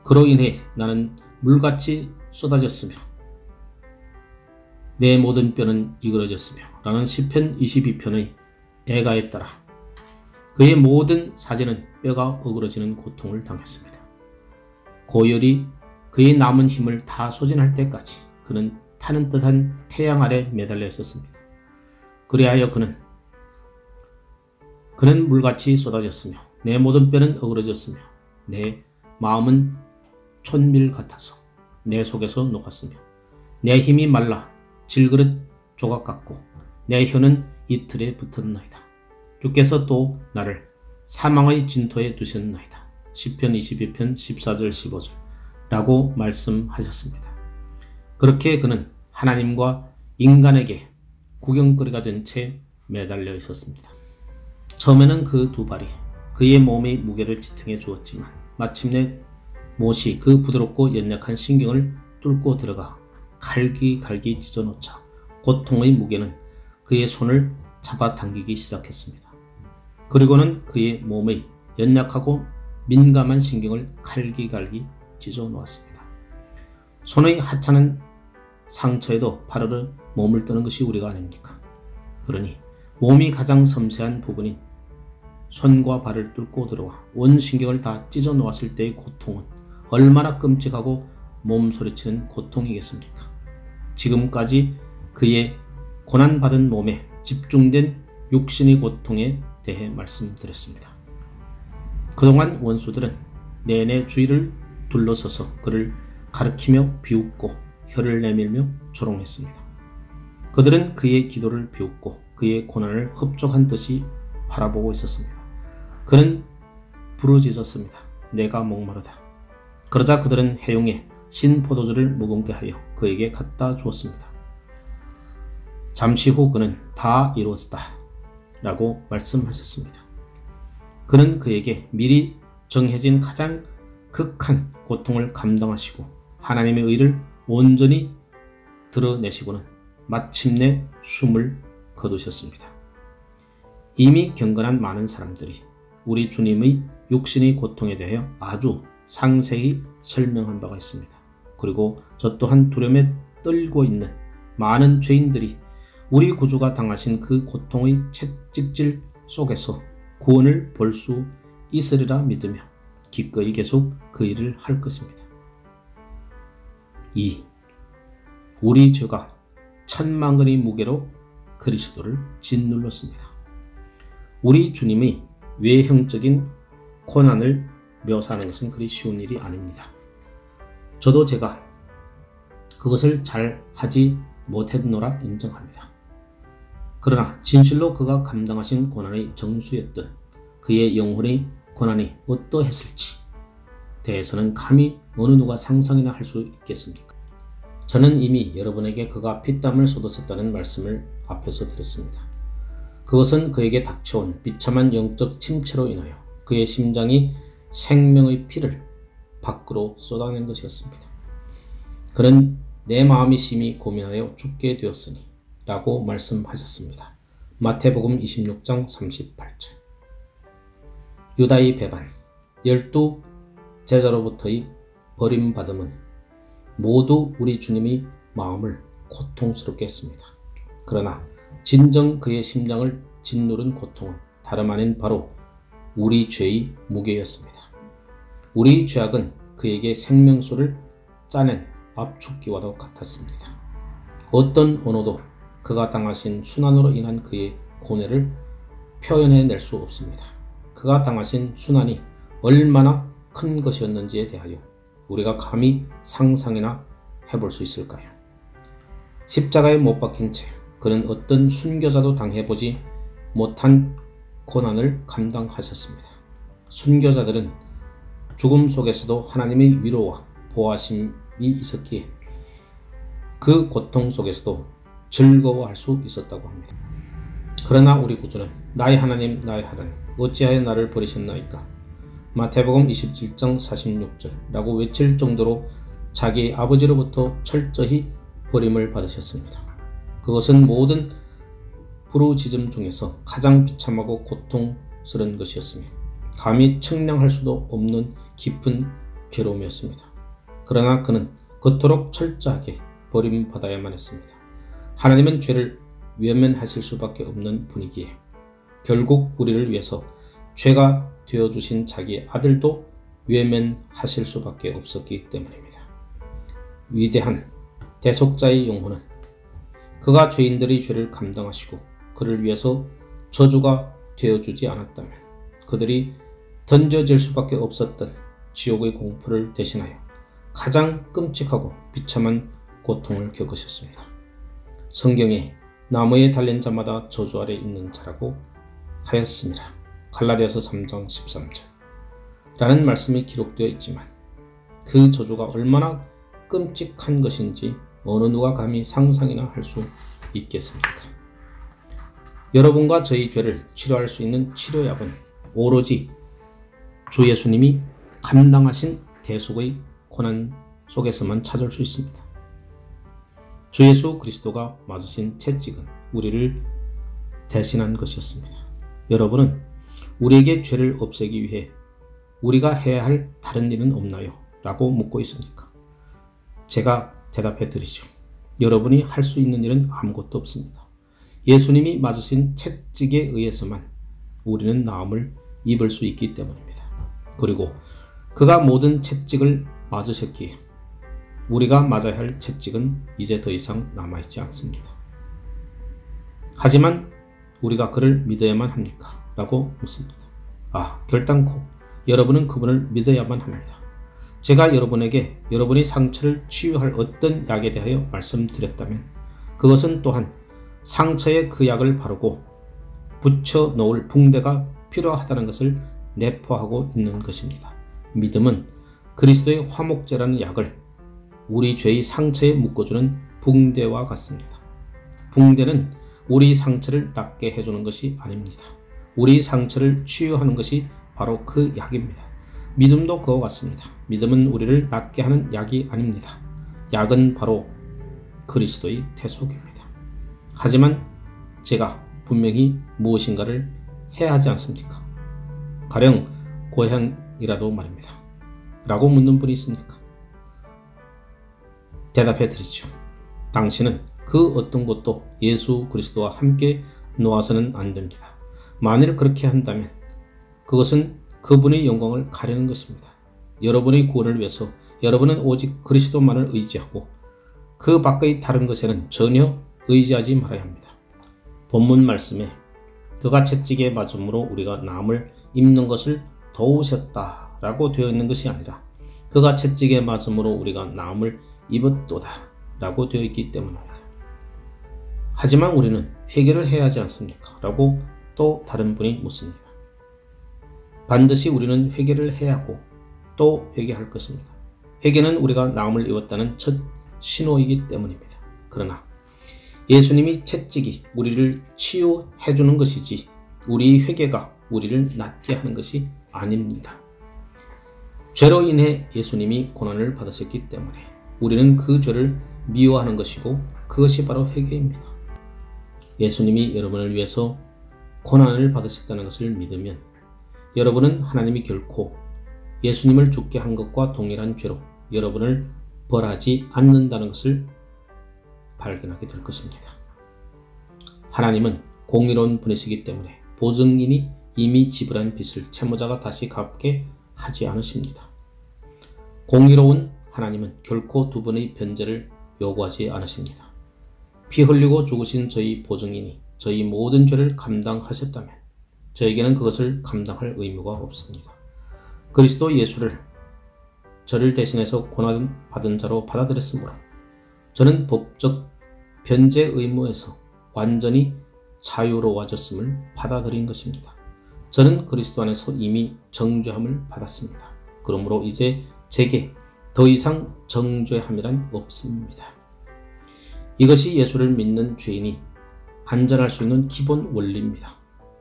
그로 인해 나는 물같이 쏟아졌으며 내 모든 뼈는 이그러졌으며 라는 시편 22편의 애가에 따라 그의 모든 사제는 뼈가 어그러지는 고통을 당했습니다. 고열이 그의 남은 힘을 다 소진할 때까지 그는 타는 듯한 태양 아래 매달려 있었습니다. 그리하여 그는 물같이 쏟아졌으며 내 모든 뼈는 어그러졌으며 내 마음은 촛밀 같아서 내 속에서 녹았으며 내 힘이 말라 질그릇 조각 같고 내 혀는 이틀에 붙었나이다. 주께서 또 나를 사망의 진토에 두셨나이다. 시편 22편 14절 15절 라고 말씀하셨습니다. 그렇게 그는 하나님과 인간에게 구경거리가 된 채 매달려 있었습니다. 처음에는 그 두 발이 그의 몸의 무게를 지탱해 주었지만 마침내 못이 그 부드럽고 연약한 신경을 뚫고 들어가 갈기갈기 찢어놓자 고통의 무게는 그의 손을 잡아당기기 시작했습니다. 그리고는 그의 몸의 연약하고 민감한 신경을 갈기갈기 찢어놓았습니다. 손의 하찮은 상처에도 파르르 몸을 뜨는 것이 우리가 아닙니까? 그러니 몸이 가장 섬세한 부분인 손과 발을 뚫고 들어와 온 신경을 다 찢어 놓았을 때의 고통은 얼마나 끔찍하고 몸소리치는 고통이겠습니까? 지금까지 그의 고난받은 몸에 집중된 육신의 고통에 대해 말씀드렸습니다. 그동안 원수들은 내내 주위를 둘러서서 그를 가리키며 비웃고 혀를 내밀며 조롱했습니다. 그들은 그의 기도를 비웃고 그의 고난을 흡족한 듯이 바라보고 있었습니다. 그는 부르짖었습니다. 내가 목마르다. 그러자 그들은 해용에 신 포도주를 머금게 하여 그에게 갖다 주었습니다. 잠시 후 그는 다 이루었다 라고 말씀하셨습니다. 그는 그에게 미리 정해진 가장 극한 고통을 감당하시고 하나님의 의를 온전히 드러내시고는 마침내 숨을 거두셨습니다. 이미 경건한 많은 사람들이 우리 주님의 육신의 고통에 대하여 아주 상세히 설명한 바가 있습니다. 그리고 저 또한 두려움에 떨고 있는 많은 죄인들이 우리 구주가 당하신 그 고통의 채찍질 속에서 구원을 볼 수 있으리라 믿으며 기꺼이 계속 그 일을 할 것입니다. 2. 우리 죄가 1000만근의 무게로 그리스도를 짓눌렀습니다. 우리 주님의 외형적인 고난을 묘사하는 것은 그리 쉬운 일이 아닙니다. 저도 제가 그것을 잘 하지 못했노라 인정합니다. 그러나 진실로 그가 감당하신 고난의 정수였던 그의 영혼의 고난이 어떠했을지 대해서는 감히 어느 누가 상상이나 할 수 있겠습니까? 저는 이미 여러분에게 그가 피땀을 쏟았었다는 말씀을 앞에서 드렸습니다. 그것은 그에게 닥쳐온 비참한 영적 침체로 인하여 그의 심장이 생명의 피를 밖으로 쏟아낸 것이었습니다. 그는 내 마음이 심히 고민하여 죽게 되었으니 라고 말씀하셨습니다. 마태복음 26장 38절. 유다의 배반, 12 제자로부터의 버림받음은 모두 우리 주님의 마음을 고통스럽게 했습니다. 그러나 진정 그의 심장을 짓누른 고통은 다름 아닌 바로 우리 죄의 무게였습니다. 우리의 죄악은 그에게 생명수를 짜낸 압축기와도 같았습니다. 어떤 언어도 그가 당하신 순환으로 인한 그의 고뇌를 표현해낼 수 없습니다. 그가 당하신 순환이 얼마나 큰 것이었는지에 대하여 우리가 감히 상상이나 해볼 수 있을까요? 십자가에 못 박힌 채 그는 어떤 순교자도 당해보지 못한 고난을 감당하셨습니다. 순교자들은 죽음 속에서도 하나님의 위로와 보호하심이 있었기에 그 고통 속에서도 즐거워할 수 있었다고 합니다. 그러나 우리 구주는 나의 하나님 나의 하나님 어찌하여 나를 버리셨나이까? 마태복음 27장 46절 라고 외칠 정도로 자기 아버지로부터 철저히 버림을 받으셨습니다. 그것은 모든 부르짖음 중에서 가장 비참하고 고통스러운 것이었으며 감히 측량할 수도 없는 깊은 괴로움이었습니다. 그러나 그는 그토록 철저하게 버림받아야만 했습니다. 하나님은 죄를 외면하실 수밖에 없는 분이기에 결국 우리를 위해서 죄가 되어주신 자기의 아들도 외면하실 수밖에 없었기 때문입니다. 위대한 대속자의 영혼은 그가 죄인들의 죄를 감당하시고 그를 위해서 저주가 되어주지 않았다면 그들이 던져질 수밖에 없었던 지옥의 공포를 대신하여 가장 끔찍하고 비참한 고통을 겪으셨습니다. 성경에 나무에 달린 자마다 저주 아래 있는 자라고 하였습니다. 갈라디아서 3장 13절 라는 말씀이 기록되어 있지만 그 저주가 얼마나 끔찍한 것인지 어느 누가 감히 상상이나 할 수 있겠습니까? 여러분과 저희 죄를 치료할 수 있는 치료약은 오로지 주 예수님이 감당하신 대속의 고난 속에서만 찾을 수 있습니다. 주 예수 그리스도가 맞으신 채찍은 우리를 대신한 것이었습니다. 여러분은 우리에게 죄를 없애기 위해 우리가 해야 할 다른 일은 없나요? 라고 묻고 있습니까? 제가 대답해 드리죠. 여러분이 할 수 있는 일은 아무것도 없습니다. 예수님이 맞으신 채찍에 의해서만 우리는 나음을 입을 수 있기 때문입니다. 그리고 그가 모든 채찍을 맞으셨기에 우리가 맞아야 할 채찍은 이제 더 이상 남아있지 않습니다. 하지만 우리가 그를 믿어야만 합니까? 라고 묻습니다. 결단코 여러분은 그분을 믿어야만 합니다. 제가 여러분에게 여러분의 상처를 치유할 어떤 약에 대하여 말씀드렸다면 그것은 또한 상처에 그 약을 바르고 붙여 놓을 붕대가 필요하다는 것을 내포하고 있는 것입니다. 믿음은 그리스도의 화목제라는 약을 우리 죄의 상처에 묶어주는 붕대와 같습니다. 붕대는 우리 상처를 낫게 해주는 것이 아닙니다. 우리 상처를 치유하는 것이 바로 그 약입니다. 믿음도 그와 같습니다. 믿음은 우리를 낫게 하는 약이 아닙니다. 약은 바로 그리스도의 대속입니다. 하지만 제가 분명히 무엇인가를 해야 하지 않습니까? 가령 고향이라도 말입니다. 라고 묻는 분이 있습니까? 대답해 드리죠. 당신은 그 어떤 것도 예수 그리스도와 함께 놓아서는 안 됩니다. 만일 그렇게 한다면 그것은 그분의 영광을 가리는 것입니다. 여러분의 구원을 위해서 여러분은 오직 그리스도만을 의지하고 그 밖의 다른 것에는 전혀 의지하지 말아야 합니다. 본문 말씀에 그가 채찍에 맞음으로 우리가 나음을 입는 것을 도우셨다 라고 되어 있는 것이 아니라 그가 채찍에 맞음으로 우리가 나음을 입었도다 라고 되어 있기 때문입니다. 하지만 우리는 회개를 해야 하지 않습니까? 라고 또 다른 분이 묻습니다. 반드시 우리는 회개를 해야 하고 또 회개할 것입니다. 회개는 우리가 나음을 입었다는 첫 신호이기 때문입니다. 그러나 예수님이 채찍이 우리를 치유해 주는 것이지 우리 회개가 우리를 낫게 하는 것이 아닙니다. 죄로 인해 예수님이 고난을 받으셨기 때문에 우리는 그 죄를 미워하는 것이고 그것이 바로 회개입니다. 예수님이 여러분을 위해서 고난을 받으셨다는 것을 믿으면 여러분은 하나님이 결코 예수님을 죽게 한 것과 동일한 죄로 여러분을 벌하지 않는다는 것을 발견하게 될 것입니다. 하나님은 공의로운 분이시기 때문에 보증인이 이미 지불한 빚을 채무자가 다시 갚게 하지 않으십니다. 공의로운 하나님은 결코 두 번의 변제를 요구하지 않으십니다. 피 흘리고 죽으신 저희 보증인이 저희 모든 죄를 감당하셨다면 저에게는 그것을 감당할 의무가 없습니다. 그리스도 예수를 저를 대신해서 고난받은 자로 받아들였으므로 저는 법적 변제 의무에서 완전히 자유로워졌음을 받아들인 것입니다. 저는 그리스도 안에서 이미 정죄함을 받았습니다. 그러므로 이제 제게 더 이상 정죄함이란 없습니다. 이것이 예수를 믿는 죄인이 안전할 수 있는 기본 원리입니다.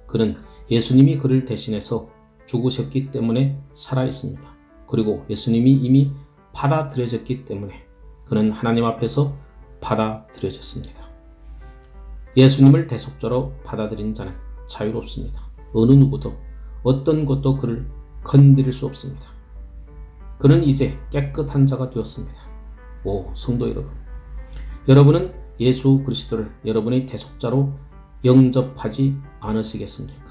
그는 예수님이 그를 대신해서 죽으셨기 때문에 살아있습니다. 그리고 예수님이 이미 받아들여졌기 때문에 그는 하나님 앞에서 받아들여졌습니다. 예수님을 대속자로 받아들인 자는 자유롭습니다. 어느 누구도 어떤 것도 그를 건드릴 수 없습니다. 그는 이제 깨끗한 자가 되었습니다. 오 성도 여러분, 여러분은 예수 그리스도를 여러분의 대속자로 영접하지 않으시겠습니까?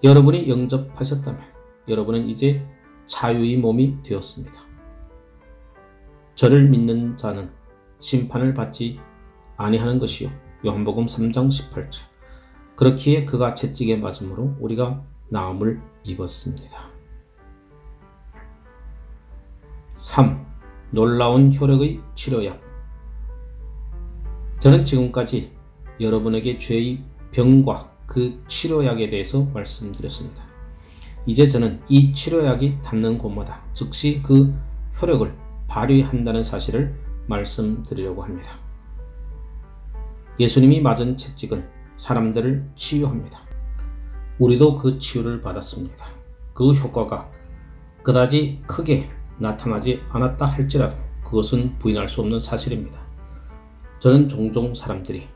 여러분이 영접하셨다면 여러분은 이제 자유의 몸이 되었습니다. 저를 믿는 자는 심판을 받지 아니하는 것이요 요한복음 3장 18절. 그렇기에 그가 채찍에 맞음으로 우리가 나음을 입었습니다. 3. 놀라운 효력의 치료약. 저는 지금까지 여러분에게 죄의 병과 그 치료약에 대해서 말씀드렸습니다. 이제 저는 이 치료약이 닿는 곳마다 즉시 그 효력을 발휘한다는 사실을 말씀드리려고 합니다. 예수님이 맞은 채찍은 사람들을 치유합니다. 우리도 그 치유를 받았습니다. 그 효과가 그다지 크게 나타나지 않았다 할지라도 그것은 부인할 수 없는 사실입니다. 저는 종종 사람들이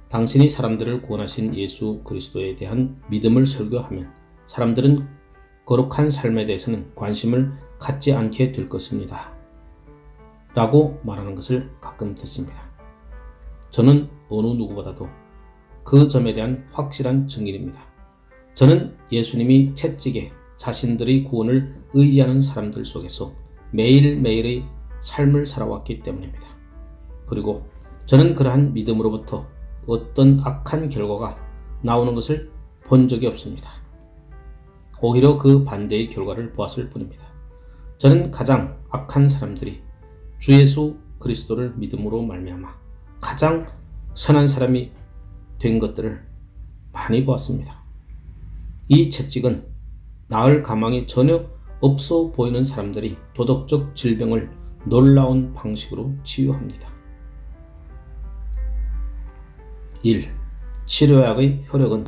당신이 사람들을 구원하신 예수 그리스도에 대한 믿음을 설교하면 사람들은 거룩한 삶에 대해서는 관심을 갖지 않게 될 것입니다. 라고 말하는 것을 가끔 듣습니다. 저는 어느 누구보다도 그 점에 대한 확실한 증인입니다. 저는 예수님이 채찍에 자신들의 구원을 의지하는 사람들 속에서 매일매일의 삶을 살아왔기 때문입니다. 그리고 저는 그러한 믿음으로부터 어떤 악한 결과가 나오는 것을 본 적이 없습니다. 오히려 그 반대의 결과를 보았을 뿐입니다. 저는 가장 악한 사람들이 주 예수 그리스도를 믿음으로 말미암아 가장 선한 사람이 된 것들을 많이 보았습니다. 이 채찍은 나을 가망이 전혀 없어 보이는 사람들이 도덕적 질병을 놀라운 방식으로 치유합니다. 1. 치료약의 효력은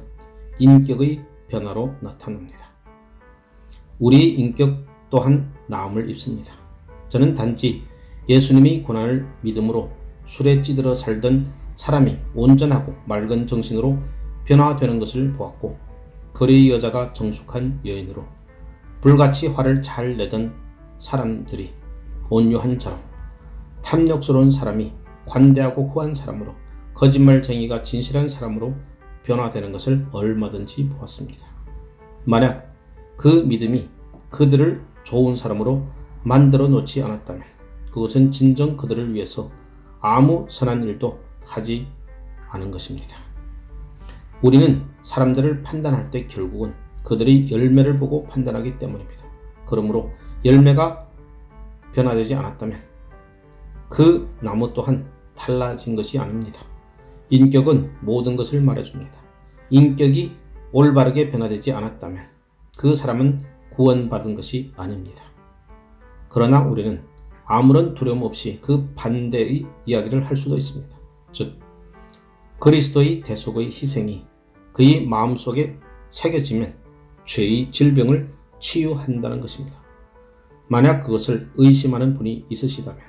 인격의 변화로 나타납니다. 우리의 인격 또한 나음을 입습니다. 저는 단지 예수님이 고난을 믿음으로 술에 찌들어 살던 사람이 온전하고 맑은 정신으로 변화되는 것을 보았고 거리의 여자가 정숙한 여인으로 불같이 화를 잘 내던 사람들이 온유한 자로 탐욕스러운 사람이 관대하고 후한 사람으로 거짓말쟁이가 진실한 사람으로 변화되는 것을 얼마든지 보았습니다. 만약 그 믿음이 그들을 좋은 사람으로 만들어 놓지 않았다면 그것은 진정 그들을 위해서 아무 선한 일도 하지 않은 것입니다. 우리는 사람들을 판단할 때 결국은 그들의 열매를 보고 판단하기 때문입니다. 그러므로 열매가 변화되지 않았다면 그 나무 또한 달라진 것이 아닙니다. 인격은 모든 것을 말해줍니다. 인격이 올바르게 변화되지 않았다면 그 사람은 구원받은 것이 아닙니다. 그러나 우리는 아무런 두려움 없이 그 반대의 이야기를 할 수도 있습니다. 즉, 그리스도의 대속의 희생이 그의 마음속에 새겨지면 죄의 질병을 치유한다는 것입니다. 만약 그것을 의심하는 분이 있으시다면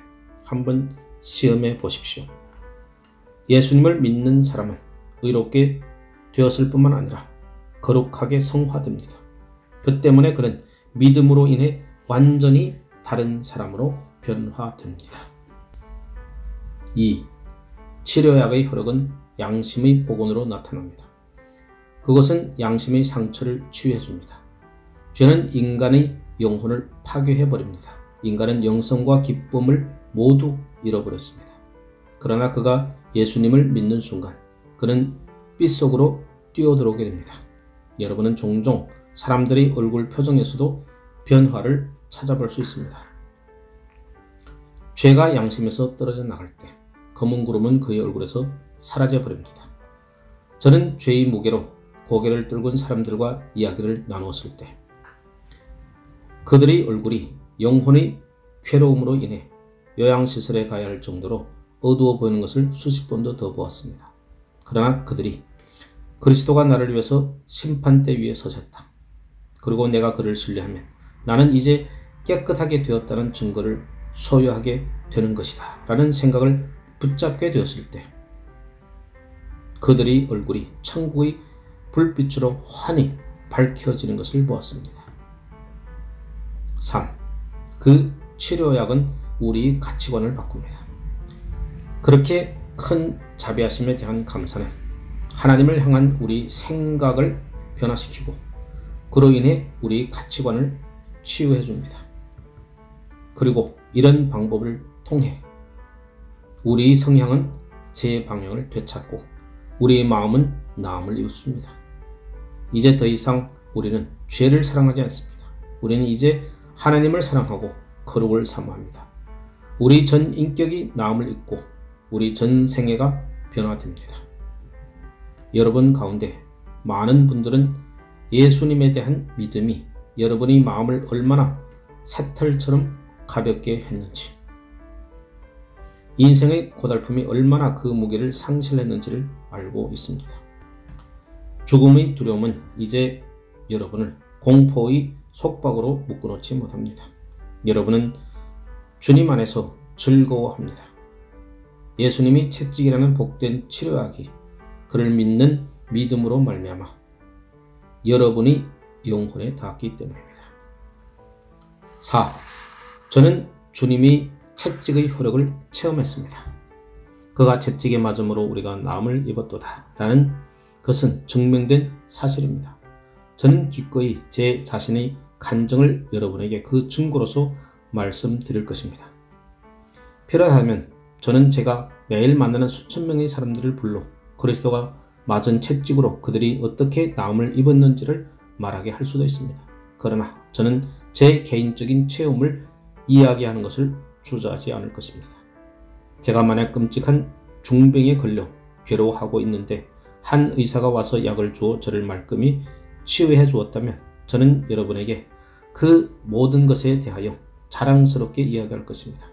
한번 시험해 보십시오. 예수님을 믿는 사람은 의롭게 되었을 뿐만 아니라 거룩하게 성화됩니다. 그 때문에 그는 믿음으로 인해 완전히 다른 사람으로 변화됩니다. 2. 치료약의 효력은 양심의 복원으로 나타납니다. 그것은 양심의 상처를 치유해줍니다. 죄는 인간의 영혼을 파괴해버립니다. 인간은 영성과 기쁨을 모두 잃어버렸습니다. 그러나 그가 예수님을 믿는 순간 그는 빗속으로 뛰어들어오게 됩니다. 여러분은 종종 사람들의 얼굴 표정에서도 변화를 찾아볼 수 있습니다. 죄가 양심에서 떨어져 나갈 때 검은 구름은 그의 얼굴에서 사라져 버립니다. 저는 죄의 무게로 고개를 떨군 사람들과 이야기를 나누었을 때 그들의 얼굴이 영혼의 괴로움으로 인해 요양시설에 가야 할 정도로 어두워 보이는 것을 수십 번도 더 보았습니다. 그러나 그들이 그리스도가 나를 위해서 심판대 위에 서셨다. 그리고 내가 그를 신뢰하면 나는 이제 깨끗하게 되었다는 증거를 소유하게 되는 것이다 라는 생각을 붙잡게 되었을 때 그들의 얼굴이 천국의 불빛으로 환히 밝혀지는 것을 보았습니다. 3. 그 치료약은 우리의 가치관을 바꿉니다. 그렇게 큰 자비하심에 대한 감사는 하나님을 향한 우리 생각을 변화시키고 그로 인해 우리 가치관을 치유해 줍니다. 그리고 이런 방법을 통해 우리의 성향은 제 방향을 되찾고 우리의 마음은 나음을 이웃습니다. 이제 더 이상 우리는 죄를 사랑하지 않습니다. 우리는 이제 하나님을 사랑하고 거룩을 사모합니다. 우리 전 인격이 나음을 잊고 우리 전 생애가 변화됩니다. 여러분 가운데 많은 분들은 예수님에 대한 믿음이 여러분의 마음을 얼마나 새털처럼 가볍게 했는지, 인생의 고달픔이 얼마나 그 무게를 상실했는지를 알고 있습니다. 죽음의 두려움은 이제 여러분을 공포의 속박으로 묶어놓지 못합니다. 여러분은 주님 안에서 즐거워합니다. 예수님이 채찍이라는 복된 치료약이 그를 믿는 믿음으로 말미암아 여러분이 영혼에 닿았기 때문입니다. 4. 저는 주님이 채찍의 효력을 체험했습니다. 그가 채찍에 맞음으로 우리가 나음을 입었도다 라는 것은 증명된 사실입니다. 저는 기꺼이 제 자신의 간증을 여러분에게 그 증거로서 말씀드릴 것입니다. 필요하다면 저는 제가 매일 만나는 수천 명의 사람들을 불러 그리스도가 맞은 채찍으로 그들이 어떻게 나음을 입었는지를 말하게 할 수도 있습니다. 그러나 저는 제 개인적인 체험을 이야기하는 것을 주저하지 않을 것입니다. 제가 만약 끔찍한 중병에 걸려 괴로워하고 있는데 한 의사가 와서 약을 주어 저를 말끔히 치유해 주었다면 저는 여러분에게 그 모든 것에 대하여 자랑스럽게 이야기할 것입니다.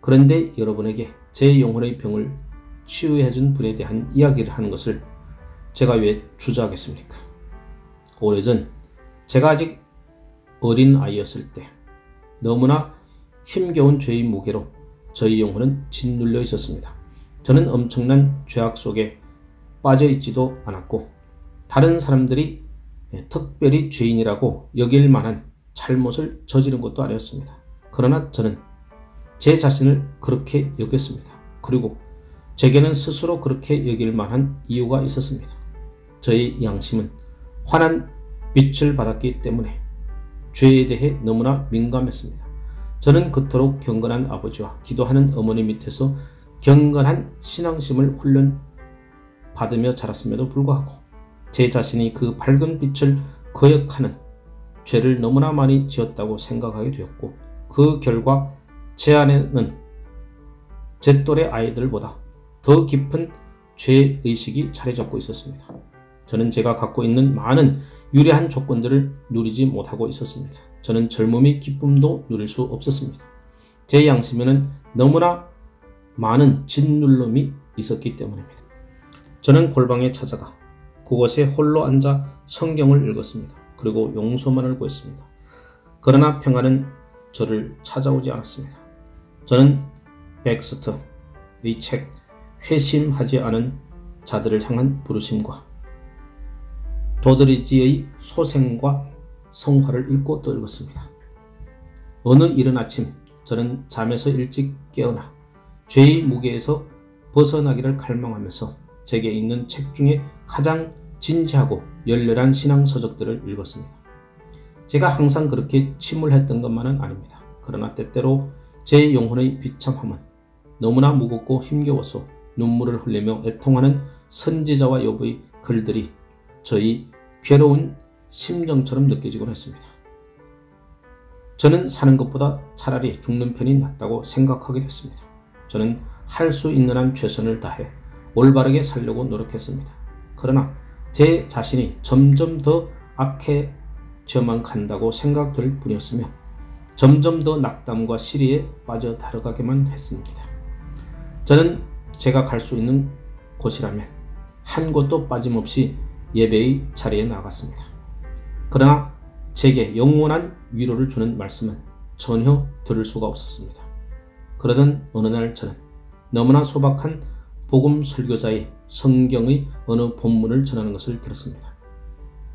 그런데 여러분에게 제 영혼의 병을 치유해 준 분에 대한 이야기를 하는 것을 제가 왜 주저하겠습니까? 오래전 제가 아직 어린 아이였을 때 너무나 힘겨운 죄의 무게로 저희 영혼은 짓눌려 있었습니다. 저는 엄청난 죄악 속에 빠져 있지도 않았고 다른 사람들이 특별히 죄인이라고 여길 만한 잘못을 저지른 것도 아니었습니다. 그러나 저는 제 자신을 그렇게 여겼습니다. 그리고 제게는 스스로 그렇게 여길 만한 이유가 있었습니다. 저의 양심은 환한 빛을 받았기 때문에 죄에 대해 너무나 민감했습니다. 저는 그토록 경건한 아버지와 기도하는 어머니 밑에서 경건한 신앙심을 훈련받으며 자랐음에도 불구하고 제 자신이 그 밝은 빛을 거역하는 죄를 너무나 많이 지었다고 생각하게 되었고 그 결과 제 안에는 제 또래 아이들보다 더 깊은 죄의식이 자리 잡고 있었습니다. 저는 제가 갖고 있는 많은 유리한 조건들을 누리지 못하고 있었습니다. 저는 젊음의 기쁨도 누릴 수 없었습니다. 제 양심에는 너무나 많은 짓눌림이 있었기 때문입니다. 저는 골방에 찾아가 그곳에 홀로 앉아 성경을 읽었습니다. 그리고 용서만을 구했습니다. 그러나 평화는 저를 찾아오지 않았습니다. 저는 백스터의 책 회심하지 않은 자들을 향한 부르심과 도드리지의 소생과 성화를 읽고 또 읽었습니다. 어느 이른 아침 저는 잠에서 일찍 깨어나 죄의 무게에서 벗어나기를 갈망하면서 제게 있는 책 중에 가장 진지하고 열렬한 신앙 서적들을 읽었습니다. 제가 항상 그렇게 침울했던 것만은 아닙니다. 그러나 때때로 제 영혼의 비참함은 너무나 무겁고 힘겨워서 눈물을 흘리며 애통하는 선지자와 욥의 글들이 저의 괴로운 심정처럼 느껴지곤 했습니다. 저는 사는 것보다 차라리 죽는 편이 낫다고 생각하게 됐습니다. 저는 할 수 있는 한 최선을 다해 올바르게 살려고 노력했습니다. 그러나 제 자신이 점점 더 악해져만 간다고 생각될 뿐이었으며 점점 더 낙담과 시리에 빠져 들어가게만 했습니다. 저는 제가 갈 수 있는 곳이라면 한 곳도 빠짐없이 예배의 자리에 나갔습니다. 그러나 제게 영원한 위로를 주는 말씀은 전혀 들을 수가 없었습니다. 그러던 어느 날 저는 너무나 소박한 복음 설교자의 성경의 어느 본문을 전하는 것을 들었습니다.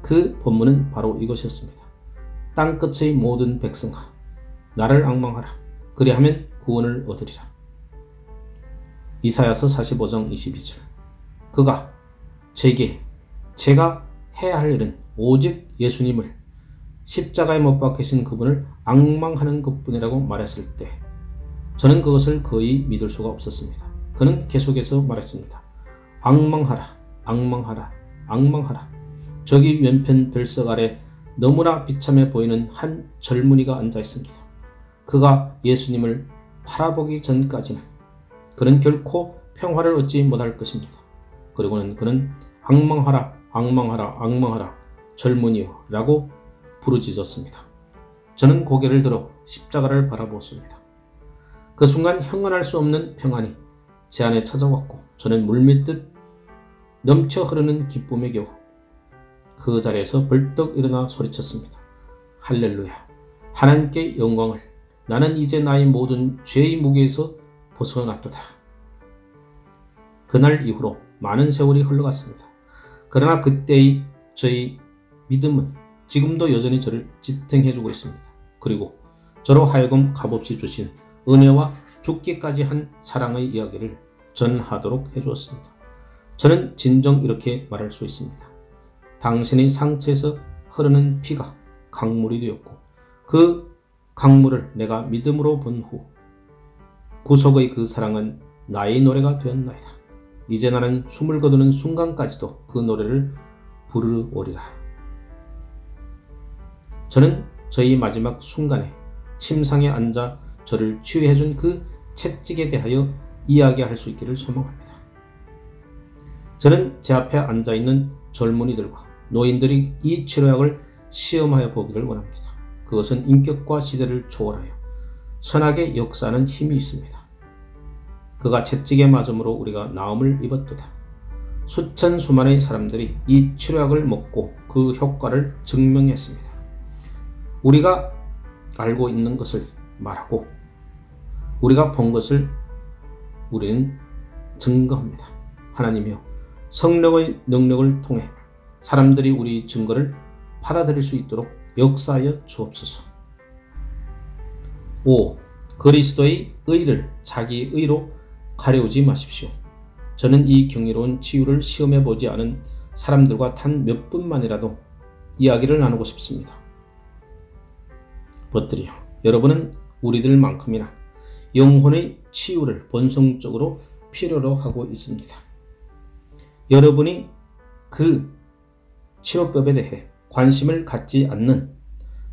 그 본문은 바로 이것이었습니다. 땅끝의 모든 백성아, 나를 앙망하라. 그리하면 구원을 얻으리라. 이사야서 45장 22절. 그가 제게 제가 해야 할 일은 오직 예수님을 십자가에 못 박히신 그분을 앙망하는 것뿐이라고 말했을 때 저는 그것을 거의 믿을 수가 없었습니다. 그는 계속해서 말했습니다. 앙망하라, 앙망하라, 앙망하라. 저기 왼편 들석 아래 너무나 비참해 보이는 한 젊은이가 앉아 있습니다. 그가 예수님을 바라보기 전까지는 그는 결코 평화를 얻지 못할 것입니다. 그리고는 그는 앙망하라, 앙망하라, 앙망하라, 젊은이여 라고 부르짖었습니다. 저는 고개를 들어 십자가를 바라보았습니다. 그 순간 형언할 수 없는 평안이 제 안에 찾아왔고 저는 물밀듯 넘쳐 흐르는 기쁨에 겨우 그 자리에서 벌떡 일어나 소리쳤습니다. 할렐루야. 하나님께 영광을. 나는 이제 나의 모든 죄의 무게에서 벗어났도다. 그날 이후로 많은 세월이 흘러갔습니다. 그러나 그때의 저의 믿음은 지금도 여전히 저를 지탱해주고 있습니다. 그리고 저로 하여금 값없이 주신 은혜와 죽기까지 한 사랑의 이야기를 전하도록 해주었습니다. 저는 진정 이렇게 말할 수 있습니다. 당신의 상처에서 흐르는 피가 강물이 되었고 그 강물을 내가 믿음으로 본 후 구속의 그 사랑은 나의 노래가 되었나이다. 이제 나는 숨을 거두는 순간까지도 그 노래를 부르오리라. 저는 저희 마지막 순간에 침상에 앉아 저를 치유해준 그 채찍에 대하여 이야기할 수 있기를 소망합니다. 저는 제 앞에 앉아있는 젊은이들과 노인들이 이 치료약을 시험하여 보기를 원합니다. 그것은 인격과 시대를 초월하여 선하게 역사하는 힘이 있습니다. 그가 채찍에 맞음으로 우리가 나음을 입었도다. 수천 수만의 사람들이 이 치료약을 먹고 그 효과를 증명했습니다. 우리가 알고 있는 것을 말하고 우리가 본 것을 우리는 증거합니다. 하나님이여, 성령의 능력을 통해 사람들이 우리 증거를 받아들일 수 있도록 역사하여 주옵소서. 5. 그리스도의 의를 자기 의로 가려우지 마십시오. 저는 이 경이로운 치유를 시험해 보지 않은 사람들과 단 몇 분만이라도 이야기를 나누고 싶습니다. 벗들이여, 여러분은 우리들만큼이나 영혼의 치유를 본성적으로 필요로 하고 있습니다. 여러분이 그 치료법에 대해 관심을 갖지 않는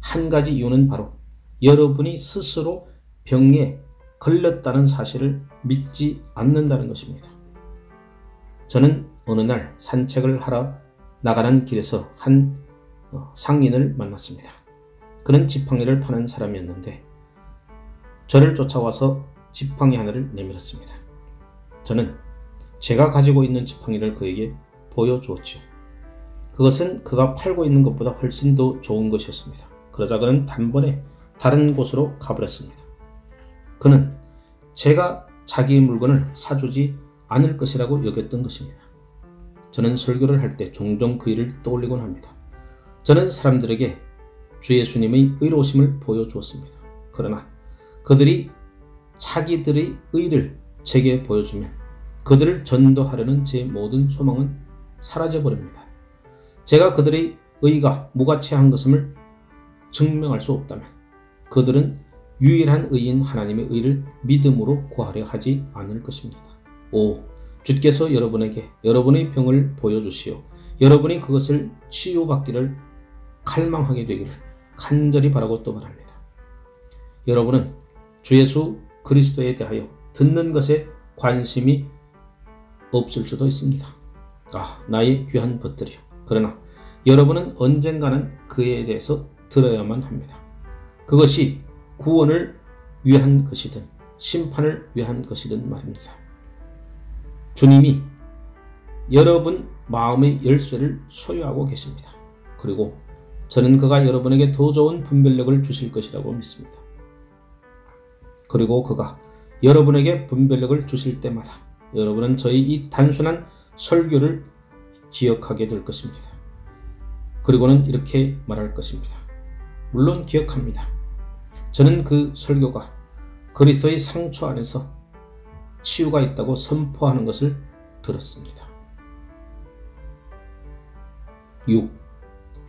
한 가지 이유는 바로 여러분이 스스로 병에 걸렸다는 사실을 믿지 않는다는 것입니다. 저는 어느 날 산책을 하러 나가는 길에서 한 상인을 만났습니다. 그는 지팡이를 파는 사람이었는데 저를 쫓아와서 지팡이 하나를 내밀었습니다. 저는 제가 가지고 있는 지팡이를 그에게 보여주었지요. 그것은 그가 팔고 있는 것보다 훨씬 더 좋은 것이었습니다. 그러자 그는 단번에 다른 곳으로 가버렸습니다. 그는 제가 자기의 물건을 사주지 않을 것이라고 여겼던 것입니다. 저는 설교를 할 때 종종 그 일을 떠올리곤 합니다. 저는 사람들에게 주 예수님의 의로우심을 보여주었습니다. 그러나 그들이 자기들의 의를 제게 보여주면 그들을 전도하려는 제 모든 소망은 사라져버립니다. 제가 그들의 의가 무가치한 것임을 증명할 수 없다면 그들은 유일한 의인 하나님의 의를 믿음으로 구하려 하지 않을 것입니다. 오, 주께서 여러분에게 여러분의 병을 보여주시어 여러분이 그것을 치유받기를 갈망하게 되기를 간절히 바라고 또 바랍니다. 여러분은 주 예수 그리스도에 대하여 듣는 것에 관심이 없을 수도 있습니다. 나의 귀한 벗들이요. 그러나 여러분은 언젠가는 그에 대해서 들어야만 합니다. 그것이 구원을 위한 것이든 심판을 위한 것이든 말입니다. 주님이 여러분 마음의 열쇠를 소유하고 계십니다. 그리고 저는 그가 여러분에게 더 좋은 분별력을 주실 것이라고 믿습니다. 그리고 그가 여러분에게 분별력을 주실 때마다 여러분은 저희 이 단순한 설교를 기억하게 될 것입니다. 그리고는 이렇게 말할 것입니다. 물론 기억합니다. 저는 그 설교가 그리스도의 상처 안에서 치유가 있다고 선포하는 것을 들었습니다. 6.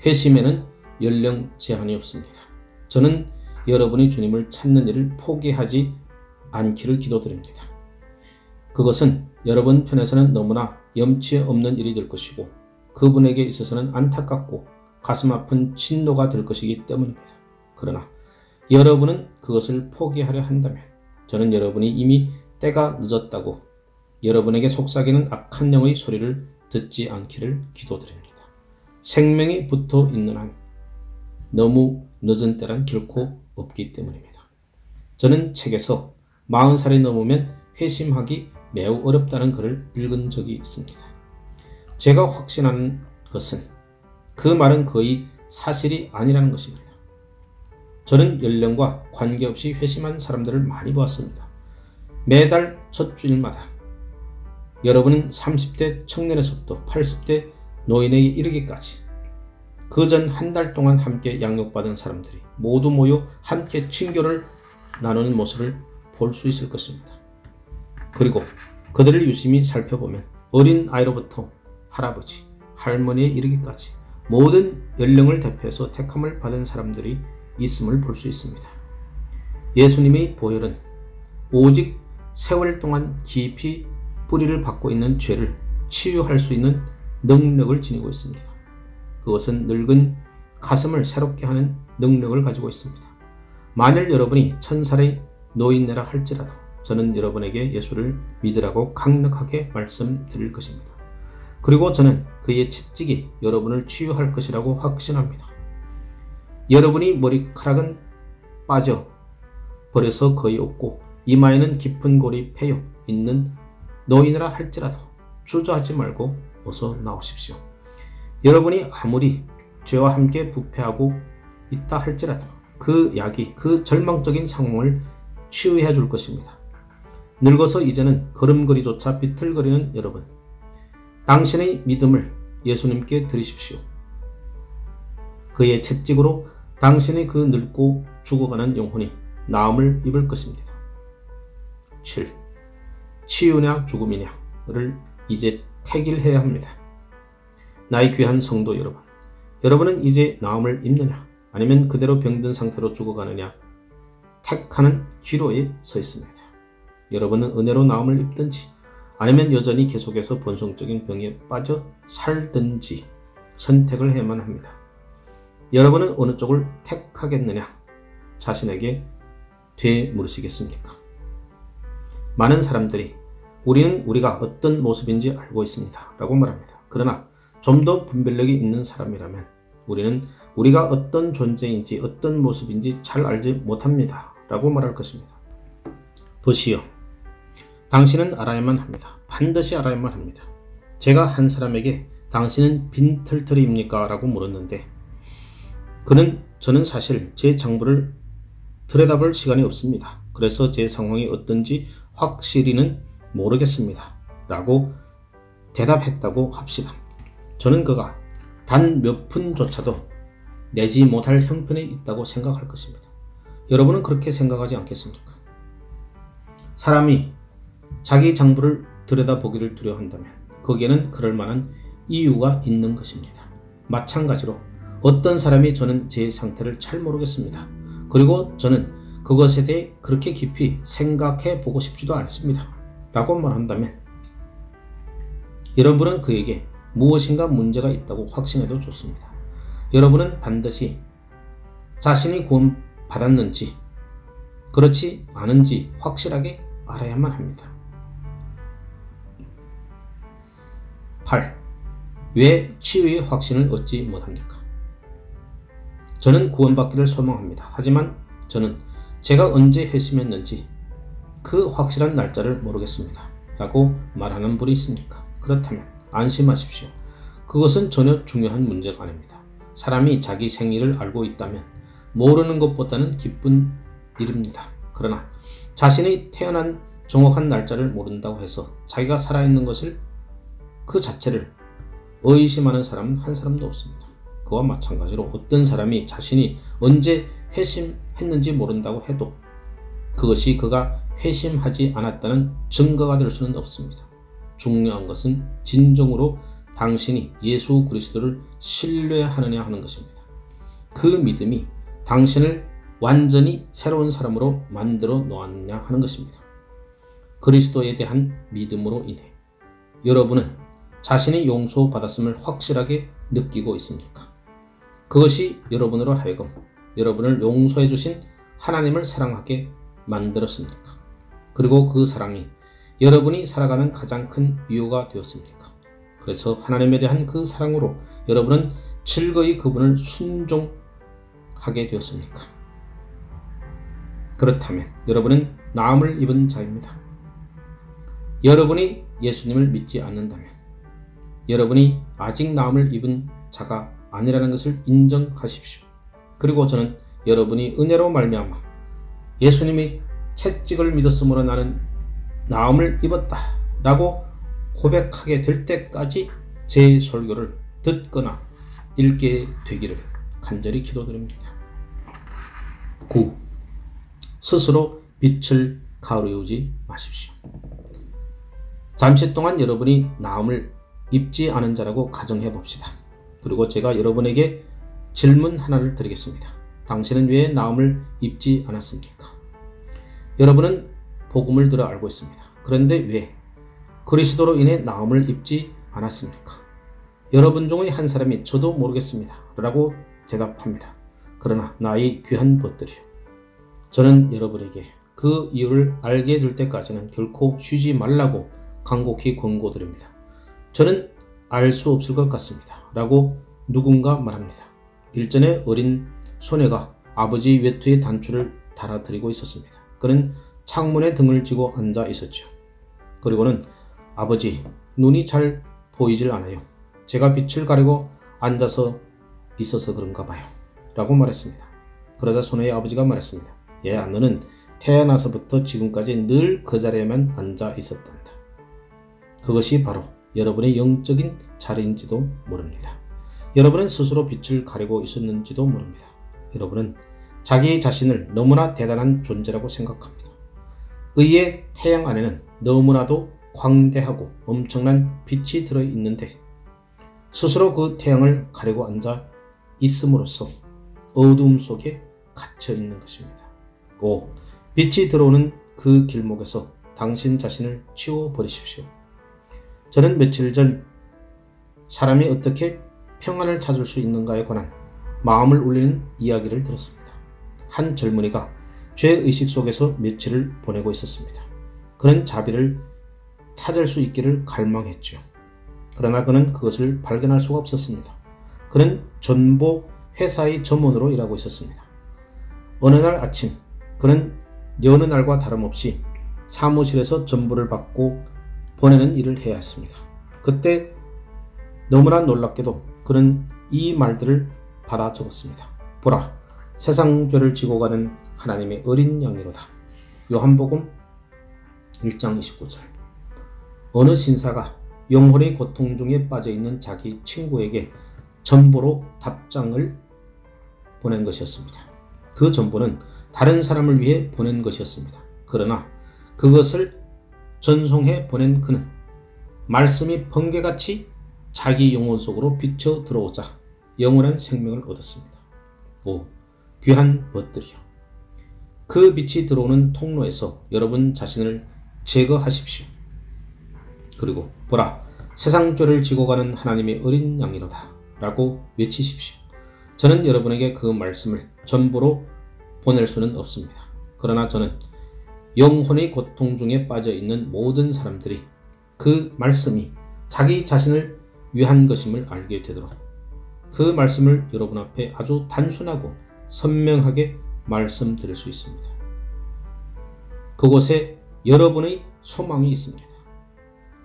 회심에는 연령 제한이 없습니다. 저는 여러분이 주님을 찾는 일을 포기하지 않기를 기도드립니다. 그것은 여러분 편에서는 너무나 염치 없는 일이 될 것이고 그분에게 있어서는 안타깝고 가슴 아픈 진노가 될 것이기 때문입니다. 그러나 여러분은 그것을 포기하려 한다면 저는 여러분이 이미 때가 늦었다고 여러분에게 속삭이는 악한 영의 소리를 듣지 않기를 기도드립니다. 생명이 붙어 있는 한 너무 늦은 때란 결코 없기 때문입니다. 저는 책에서 40살이 넘으면 회심하기 매우 어렵다는 글을 읽은 적이 있습니다. 제가 확신하는 것은 그 말은 거의 사실이 아니라는 것입니다. 저는 연령과 관계없이 회심한 사람들을 많이 보았습니다. 매달 첫 주일마다 여러분은 30대 청년에서부터 80대 노인에게 이르기까지 그 전 한 달 동안 함께 양육받은 사람들이 모두 모여 함께 친교를 나누는 모습을 볼 수 있을 것입니다. 그리고 그들을 유심히 살펴보면 어린 아이로부터 할아버지, 할머니에 이르기까지 모든 연령을 대표해서 택함을 받은 사람들이 있음을 볼 수 있습니다. 예수님의 보혈은 오직 세월 동안 깊이 뿌리를 받고 있는 죄를 치유할 수 있는 능력을 지니고 있습니다. 그것은 늙은 가슴을 새롭게 하는 능력을 가지고 있습니다. 만일 여러분이 1000살의 노인네라 할지라도 저는 여러분에게 예수를 믿으라고 강력하게 말씀드릴 것입니다. 그리고 저는 그의 채찍이 여러분을 치유할 것이라고 확신합니다. 여러분이 머리카락은 빠져 버려서 거의 없고 이마에는 깊은 골이 패여 있는 노인이라 할지라도 주저하지 말고 어서 나오십시오. 여러분이 아무리 죄와 함께 부패하고 있다 할지라도 그 약이 그 절망적인 상황을 치유해 줄 것입니다. 늙어서 이제는 걸음걸이조차 비틀거리는 여러분, 당신의 믿음을 예수님께 드리십시오. 그의 채찍으로 당신의 그 늙고 죽어가는 영혼이 나음을 입을 것입니다. 7. 치유냐 죽음이냐를 이제 택일해야 합니다. 나의 귀한 성도 여러분, 여러분은 이제 나음을 입느냐 아니면 그대로 병든 상태로 죽어가느냐 택하는 기로에 서 있습니다. 여러분은 은혜로 나음을 입든지 아니면 여전히 계속해서 본성적인 병에 빠져 살든지 선택을 해야만 합니다. 여러분은 어느 쪽을 택하겠느냐 자신에게 되물으시겠습니까? 많은 사람들이 우리는 우리가 어떤 모습인지 알고 있습니다 라고 말합니다. 그러나 좀 더 분별력이 있는 사람이라면 우리는 우리가 어떤 존재인지 어떤 모습인지 잘 알지 못합니다. 라고 말할 것입니다. 보시오. 당신은 알아야만 합니다. 반드시 알아야만 합니다. 제가 한 사람에게 당신은 빈털터리입니까? 라고 물었는데 저는 사실 제 장부를 들여다볼 시간이 없습니다. 그래서 제 상황이 어떤지 확실히는 모르겠습니다. 라고 대답했다고 합시다. 저는 그가 단 몇 푼조차도 내지 못할 형편에 있다고 생각할 것입니다. 여러분은 그렇게 생각하지 않겠습니까? 사람이 자기 장부를 들여다보기를 두려워한다면 거기에는 그럴 만한 이유가 있는 것입니다. 마찬가지로 어떤 사람이 저는 제 상태를 잘 모르겠습니다. 그리고 저는 그것에 대해 그렇게 깊이 생각해 보고 싶지도 않습니다. 라고 말한다면 여러분은 그에게 무엇인가 문제가 있다고 확신해도 좋습니다. 여러분은 반드시 자신이 구원받았는지 그렇지 않은지 확실하게 알아야만 합니다. 8. 왜 치유의 확신을 얻지 못합니까? 저는 구원받기를 소망합니다. 하지만 저는 제가 언제 회심했는지 그 확실한 날짜를 모르겠습니다. 라고 말하는 분이 있습니까? 그렇다면 안심하십시오. 그것은 전혀 중요한 문제가 아닙니다. 사람이 자기 생일을 알고 있다면 모르는 것보다는 기쁜 일입니다. 그러나 자신이 태어난 정확한 날짜를 모른다고 해서 자기가 살아있는 것을 그 자체를 의심하는 사람은 한 사람도 없습니다. 그와 마찬가지로 어떤 사람이 자신이 언제 회심했는지 모른다고 해도 그것이 그가 회심하지 않았다는 증거가 될 수는 없습니다. 중요한 것은 진정으로 당신이 예수 그리스도를 신뢰하느냐 하는 것입니다. 그 믿음이 당신을 완전히 새로운 사람으로 만들어 놓았느냐 하는 것입니다. 그리스도에 대한 믿음으로 인해 여러분은 자신이 용서받았음을 확실하게 느끼고 있습니까? 그것이 여러분으로 하여금 여러분을 용서해 주신 하나님을 사랑하게 만들었습니까? 그리고 그 사랑이 여러분이 살아가는 가장 큰 이유가 되었습니까? 그래서 하나님에 대한 그 사랑으로 여러분은 즐거이 그분을 순종하게 되었습니까? 그렇다면 여러분은 나음을 입은 자입니다. 여러분이 예수님을 믿지 않는다면 여러분이 아직 나음을 입은 자가 아니라는 것을 인정하십시오. 그리고 저는 여러분이 은혜로 말미암아 예수님이 채찍을 믿었으므로 나는 나음을 입었다 라고 고백하게 될 때까지 제 설교를 듣거나 읽게 되기를 간절히 기도드립니다. 9. 스스로 빛을 가리우지 마십시오. 잠시 동안 여러분이 나음을 입지 않은 자라고 가정해 봅시다. 그리고 제가 여러분에게 질문 하나를 드리겠습니다. 당신은 왜 나음을 입지 않았습니까? 여러분은 복음을 들어 알고 있습니다. 그런데 왜 그리스도로 인해 나음을 입지 않았습니까? 여러분 중의 한 사람이 저도 모르겠습니다 라고 대답합니다. 그러나 나의 귀한 벗들이요, 저는 여러분에게 그 이유를 알게 될 때까지는 결코 쉬지 말라고 간곡히 권고드립니다. 저는 알 수 없을 것 같습니다 라고 누군가 말합니다. 일전에 어린 소녀가 아버지 외투에 단추를 달아드리고 있었습니다. 그는 창문에 등을 지고 앉아 있었죠. 그리고는 아버지, 눈이 잘 보이질 않아요. 제가 빛을 가리고 앉아서 있어서 그런가 봐요 라고 말했습니다. 그러자 소녀의 아버지가 말했습니다. 얘야, 너는 태어나서부터 지금까지 늘 그 자리에만 앉아 있었단다. 그것이 바로 여러분의 영적인 자리인지도 모릅니다. 여러분은 스스로 빛을 가리고 있었는지도 모릅니다. 여러분은 자기 자신을 너무나 대단한 존재라고 생각합니다. 의의 태양 안에는 너무나도 광대하고 엄청난 빛이 들어있는데 스스로 그 태양을 가리고 앉아 있음으로써 어두움 속에 갇혀 있는 것입니다. 오, 빛이 들어오는 그 길목에서 당신 자신을 치워버리십시오. 저는 며칠 전 사람이 어떻게 평안을 찾을 수 있는가에 관한 마음을 울리는 이야기를 들었습니다. 한 젊은이가 죄의식 속에서 며칠을 보내고 있었습니다. 그는 자비를 찾을 수 있기를 갈망했죠. 그러나 그는 그것을 발견할 수가 없었습니다. 그는 전보 회사의 점원으로 일하고 있었습니다. 어느 날 아침 그는 여느 날과 다름없이 사무실에서 전보를 받고 보내는 일을 해야 했습니다. 그때 너무나 놀랍게도 그는 이 말들을 받아 적었습니다. 보라, 세상 죄를 지고 가는 하나님의 어린 양이로다. 요한복음 1장 29절. 어느 신사가 영혼의 고통 중에 빠져있는 자기 친구에게 전보로 답장을 보낸 것이었습니다. 그 전보는 다른 사람을 위해 보낸 것이었습니다. 그러나 그것을 전송해 보낸 그는 말씀이 번개같이 자기 영혼 속으로 비쳐 들어오자 영원한 생명을 얻었습니다. 오, 귀한 벗들이여. 그 빛이 들어오는 통로에서 여러분 자신을 제거하십시오. 그리고 보라, 세상 죄를 지고 가는 하나님의 어린 양이로다 라고 외치십시오. 저는 여러분에게 그 말씀을 전보로 보낼 수는 없습니다. 그러나 저는 영혼의 고통 중에 빠져있는 모든 사람들이 그 말씀이 자기 자신을 위한 것임을 알게 되도록 그 말씀을 여러분 앞에 아주 단순하고 선명하게 말씀드릴 수 있습니다. 그곳에 여러분의 소망이 있습니다.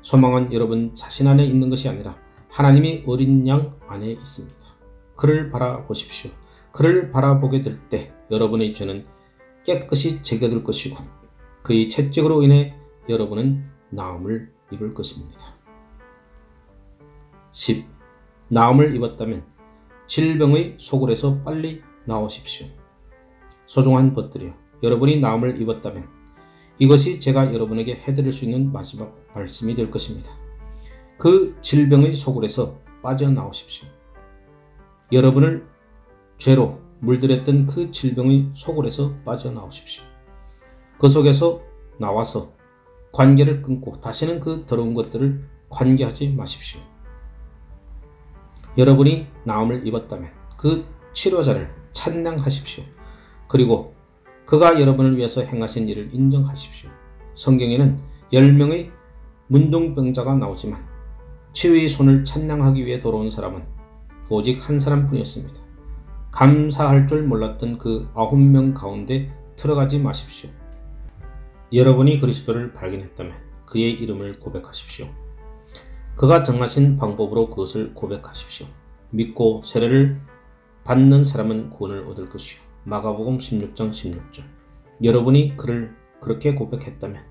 소망은 여러분 자신 안에 있는 것이 아니라 하나님의 어린 양 안에 있습니다. 그를 바라보십시오. 그를 바라보게 될 때 여러분의 죄는 깨끗이 제거될 것이고 그의 채찍으로 인해 여러분은 나음을 입을 것입니다. 10. 나음을 입었다면 질병의 소굴에서 빨리 나오십시오. 소중한 벗들이여, 여러분이 나음을 입었다면 이것이 제가 여러분에게 해드릴 수 있는 마지막 말씀이 될 것입니다. 그 질병의 소굴에서 빠져나오십시오. 여러분을 죄로 물들였던 그 질병의 소굴에서 빠져나오십시오. 그 속에서 나와서 관계를 끊고 다시는 그 더러운 것들을 관계하지 마십시오. 여러분이 나음을 입었다면 그 치료자를 찬양하십시오. 그리고 그가 여러분을 위해서 행하신 일을 인정하십시오. 성경에는 10명의 문둥병자가 나오지만 치유의 손을 찬양하기 위해 돌아온 사람은 오직 한 사람뿐이었습니다. 감사할 줄 몰랐던 그 9명 가운데 들어가지 마십시오. 여러분이 그리스도를 발견했다면 그의 이름을 고백하십시오. 그가 정하신 방법으로 그것을 고백하십시오. 믿고 세례를 받는 사람은 구원을 얻을 것이요. 마가복음 16장 16절. 여러분이 그를 그렇게 고백했다면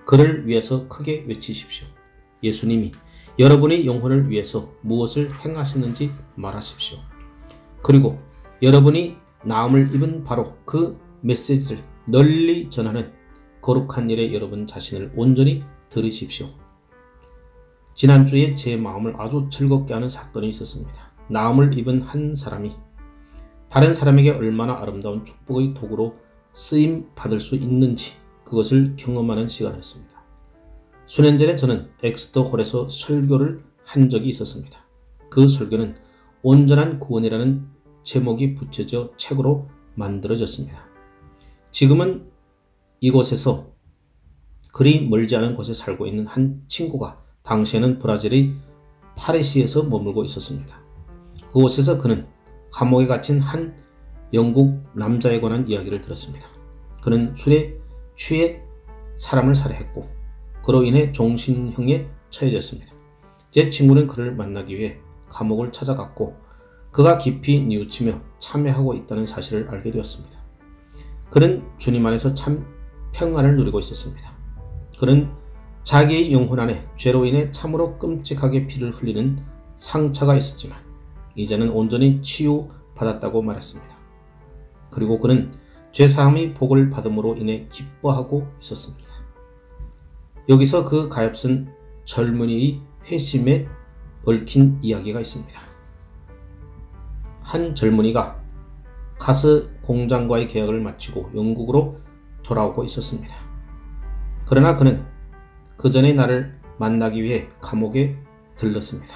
그를 위해서 크게 외치십시오. 예수님이 여러분의 영혼을 위해서 무엇을 행하셨는지 말하십시오. 그리고 여러분이 나음을 입은 바로 그 메시지를 널리 전하는 거룩한 일에 여러분 자신을 온전히 들이십시오. 지난주에 제 마음을 아주 즐겁게 하는 사건이 있었습니다. 나음을 입은 한 사람이 다른 사람에게 얼마나 아름다운 축복의 도구로 쓰임 받을 수 있는지 그것을 경험하는 시간이었습니다. 수년 전에 저는 엑스터 홀에서 설교를 한 적이 있었습니다. 그 설교는 온전한 구원이라는 제목이 붙여져 책으로 만들어졌습니다. 지금은 이곳에서 그리 멀지 않은 곳에 살고 있는 한 친구가 당시에는 브라질의 파리시에서 머물고 있었습니다. 그곳에서 그는 감옥에 갇힌 한 영국 남자에 관한 이야기를 들었습니다. 그는 술에 취해 사람을 살해했고 그로 인해 종신형에 처해졌습니다. 제 친구는 그를 만나기 위해 감옥을 찾아갔고 그가 깊이 뉘우치며 참회하고 있다는 사실을 알게 되었습니다. 그는 주님 안에서 참 평안을 누리고 있었습니다. 그는 자기의 영혼 안에 죄로 인해 참으로 끔찍하게 피를 흘리는 상처가 있었지만 이제는 온전히 치유받았다고 말했습니다. 그리고 그는 죄사함의 복을 받음으로 인해 기뻐하고 있었습니다. 여기서 그 가엾은 젊은이의 회심에 얽힌 이야기가 있습니다. 한 젊은이가 가스 공장과의 계약을 마치고 영국으로 돌아오고 있었습니다. 그러나 그는 그 전에 나를 만나기 위해 감옥에 들렀습니다.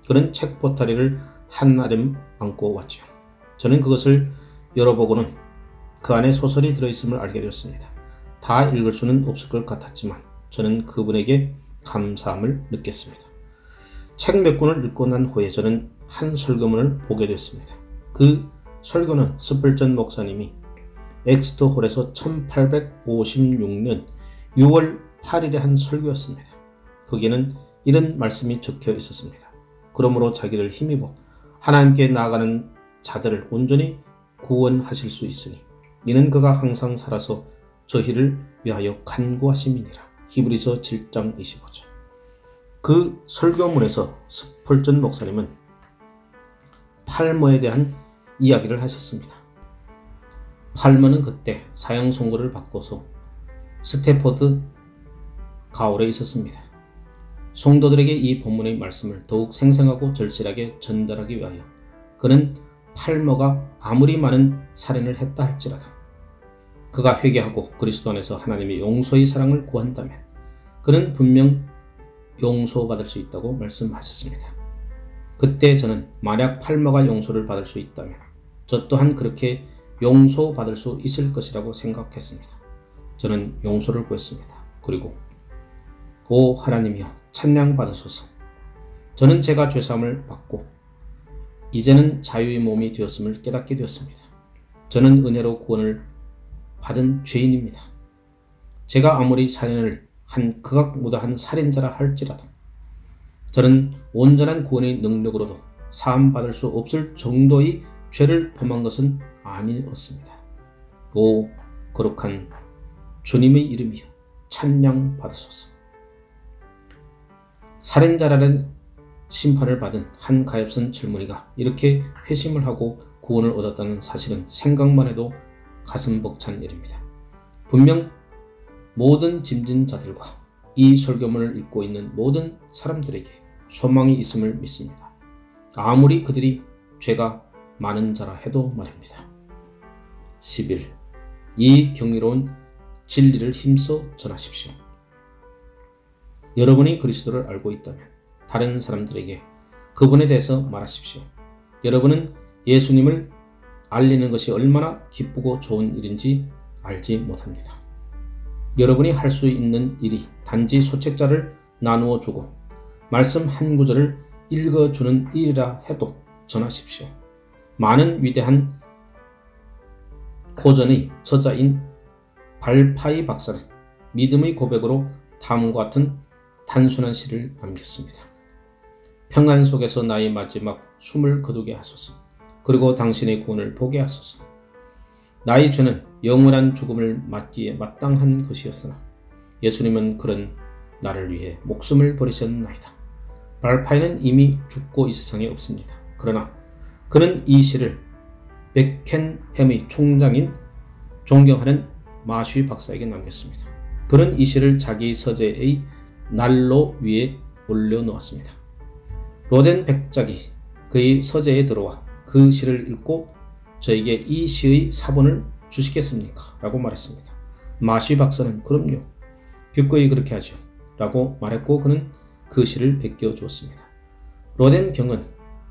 그는 책 보따리를 한아름 안고 왔지요. 저는 그것을 열어보고는 그 안에 소설이 들어있음을 알게 되었습니다. 다 읽을 수는 없을 것 같았지만 저는 그분에게 감사함을 느꼈습니다. 책 몇 권을 읽고 난 후에 저는 한 설교문을 보게 됐습니다. 그 설교는 스펄전 목사님이 엑스터 홀에서 1856년 6월 8일에 한 설교였습니다. 거기에는 이런 말씀이 적혀 있었습니다. 그러므로 자기를 힘입어 하나님께 나아가는 자들을 온전히 구원하실 수 있으니 이는 그가 항상 살아서 저희를 위하여 간구하심이니라. 히브리서 7장 25절. 그 설교문에서 스펄전 목사님은 팔머에 대한 이야기를 하셨습니다. 팔머는 그때 사형 선고를 받고서 스태퍼드 가올에 있었습니다. 성도들에게 이 본문의 말씀을 더욱 생생하고 절실하게 전달하기 위하여 그는 팔머가 아무리 많은 살인을 했다 할지라도 그가 회개하고 그리스도 안에서 하나님의 용서의 사랑을 구한다면 그는 분명 용서받을 수 있다고 말씀하셨습니다. 그때 저는 만약 팔머가 용서를 받을 수 있다면 저 또한 그렇게 용서받을 수 있을 것이라고 생각했습니다. 저는 용서를 구했습니다. 그리고 오 하나님이여 찬양 받으소서. 저는 제가 죄사함을 받고 이제는 자유의 몸이 되었음을 깨닫게 되었습니다. 저는 은혜로 구원을 받은 죄인입니다. 제가 아무리 살인을 한 극악무도한 살인자라 할지라도 저는 온전한 구원의 능력으로도 사함받을 수 없을 정도의 죄를 범한 것은 아니었습니다. 오 거룩한 주님의 이름이여 찬양 받으소서. 살인자라는 심판을 받은 한 가엾은 젊은이가 이렇게 회심을 하고 구원을 얻었다는 사실은 생각만 해도 가슴 벅찬 일입니다. 분명 모든 짐진 자들과 이 설교문을 읽고 있는 모든 사람들에게 소망이 있음을 믿습니다. 아무리 그들이 죄가 많은 자라 해도 말입니다. 11. 이 경이로운 진리를 힘써 전하십시오. 여러분이 그리스도를 알고 있다면 다른 사람들에게 그분에 대해서 말하십시오. 여러분은 예수님을 알리는 것이 얼마나 기쁘고 좋은 일인지 알지 못합니다. 여러분이 할 수 있는 일이 단지 소책자를 나누어 주고 말씀 한 구절을 읽어주는 일이라 해도 전하십시오. 많은 위대한 고전의 저자인 발파이 박사는 믿음의 고백으로 다음과 같은 단순한 시를 남겼습니다. 평안 속에서 나의 마지막 숨을 거두게 하소서. 그리고 당신의 구원을 보게 하소서. 나의 죄는 영원한 죽음을 맞기에 마땅한 것이었으나 예수님은 그런 나를 위해 목숨을 버리셨나이다. 발파이는 이미 죽고 이 세상에 없습니다. 그러나 그는 이 시를 베켄햄의 총장인 존경하는 마쉬 박사에게 남겼습니다. 그는 이 시를 자기 서재의 난로 위에 올려놓았습니다. 로덴 백작이 그의 서재에 들어와 그 시를 읽고 저에게 이 시의 사본을 주시겠습니까? 라고 말했습니다. 마쉬 박사는 그럼요. 기꺼이 그렇게 하죠. 라고 말했고 그는 그 시를 베껴 주었습니다. 로덴 경은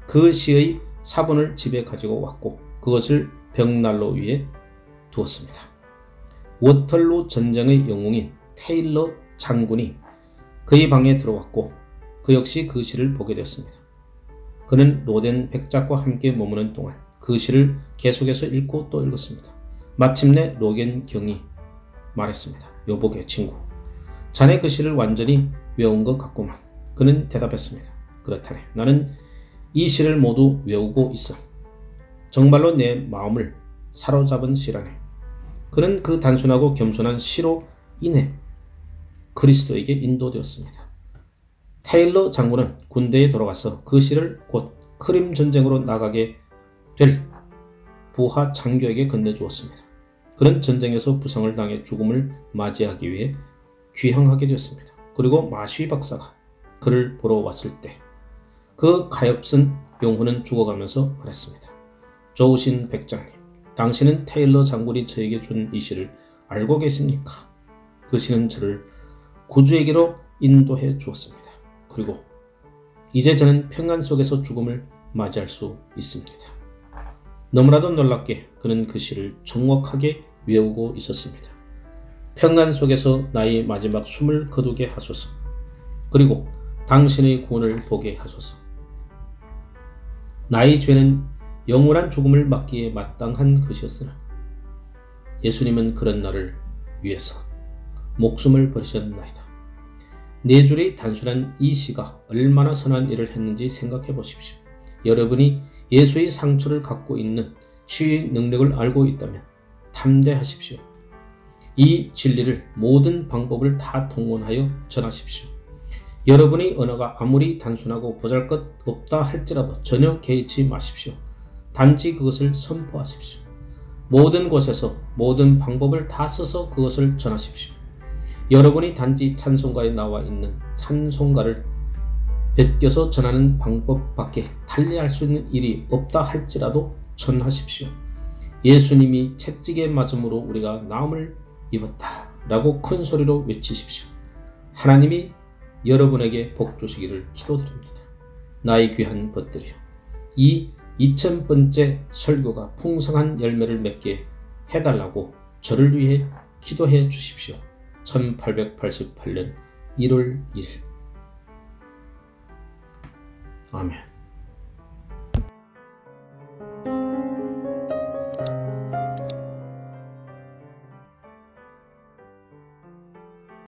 그 시의 사본을 집에 가지고 왔고 그것을 벽난로 위에 두었습니다. 워털루 전쟁의 영웅인 테일러 장군이 그의 방에 들어왔고 그 역시 그 시를 보게 되었습니다. 그는 로덴 백작과 함께 머무는 동안 그 시를 계속해서 읽고 또 읽었습니다. 마침내 로겐 경이 말했습니다. 여보게 친구, 자네 그 시를 완전히 외운 것 같구만. 그는 대답했습니다. 그렇다네. 나는 이 시를 모두 외우고 있어. 정말로 내 마음을 사로잡은 시라네. 그는 그 단순하고 겸손한 시로 인해 그리스도에게 인도되었습니다. 테일러 장군은 군대에 돌아가서 그 시를 곧 크림 전쟁으로 나가게 될 부하 장교에게 건네주었습니다. 그는 전쟁에서 부상을 당해 죽음을 맞이하기 위해 귀향하게 되었습니다. 그리고 마쉬 박사가 그를 보러 왔을 때 그 가엾은 영혼은 죽어가면서 말했습니다. 좋으신 백장님, 당신은 테일러 장군이 저에게 준 이 시를 알고 계십니까? 그 시는 저를 구주에게로 인도해 주었습니다. 그리고 이제 저는 평안 속에서 죽음을 맞이할 수 있습니다. 너무나도 놀랍게 그는 그 시를 정확하게 외우고 있었습니다. 평안 속에서 나의 마지막 숨을 거두게 하소서. 그리고 당신의 구원을 보게 하소서. 나의 죄는 영원한 죽음을 맞기에 마땅한 것이었으나 예수님은 그런 나를 위해서 목숨을 버리셨나이다. 네 줄의 단순한 이 시가 얼마나 선한 일을 했는지 생각해 보십시오. 여러분이 예수의 상처를 갖고 있는 치유의 능력을 알고 있다면 탐대하십시오. 이 진리를 모든 방법을 다 동원하여 전하십시오. 여러분의 언어가 아무리 단순하고 보잘것없다 할지라도 전혀 개의치 마십시오. 단지 그것을 선포하십시오. 모든 곳에서 모든 방법을 다 써서 그것을 전하십시오. 여러분이 단지 찬송가에 나와 있는 찬송가를 베껴서 전하는 방법밖에 달리할 수 있는 일이 없다 할지라도 전하십시오. 예수님이 채찍에 맞음으로 우리가 나음을 입었다 라고 큰 소리로 외치십시오. 하나님이 여러분에게 복 주시기를 기도드립니다. 나의 귀한 벗들이여, 이 2000번째 설교가 풍성한 열매를 맺게 해달라고 저를 위해 기도해 주십시오. 1888년 1월 1일. 아멘.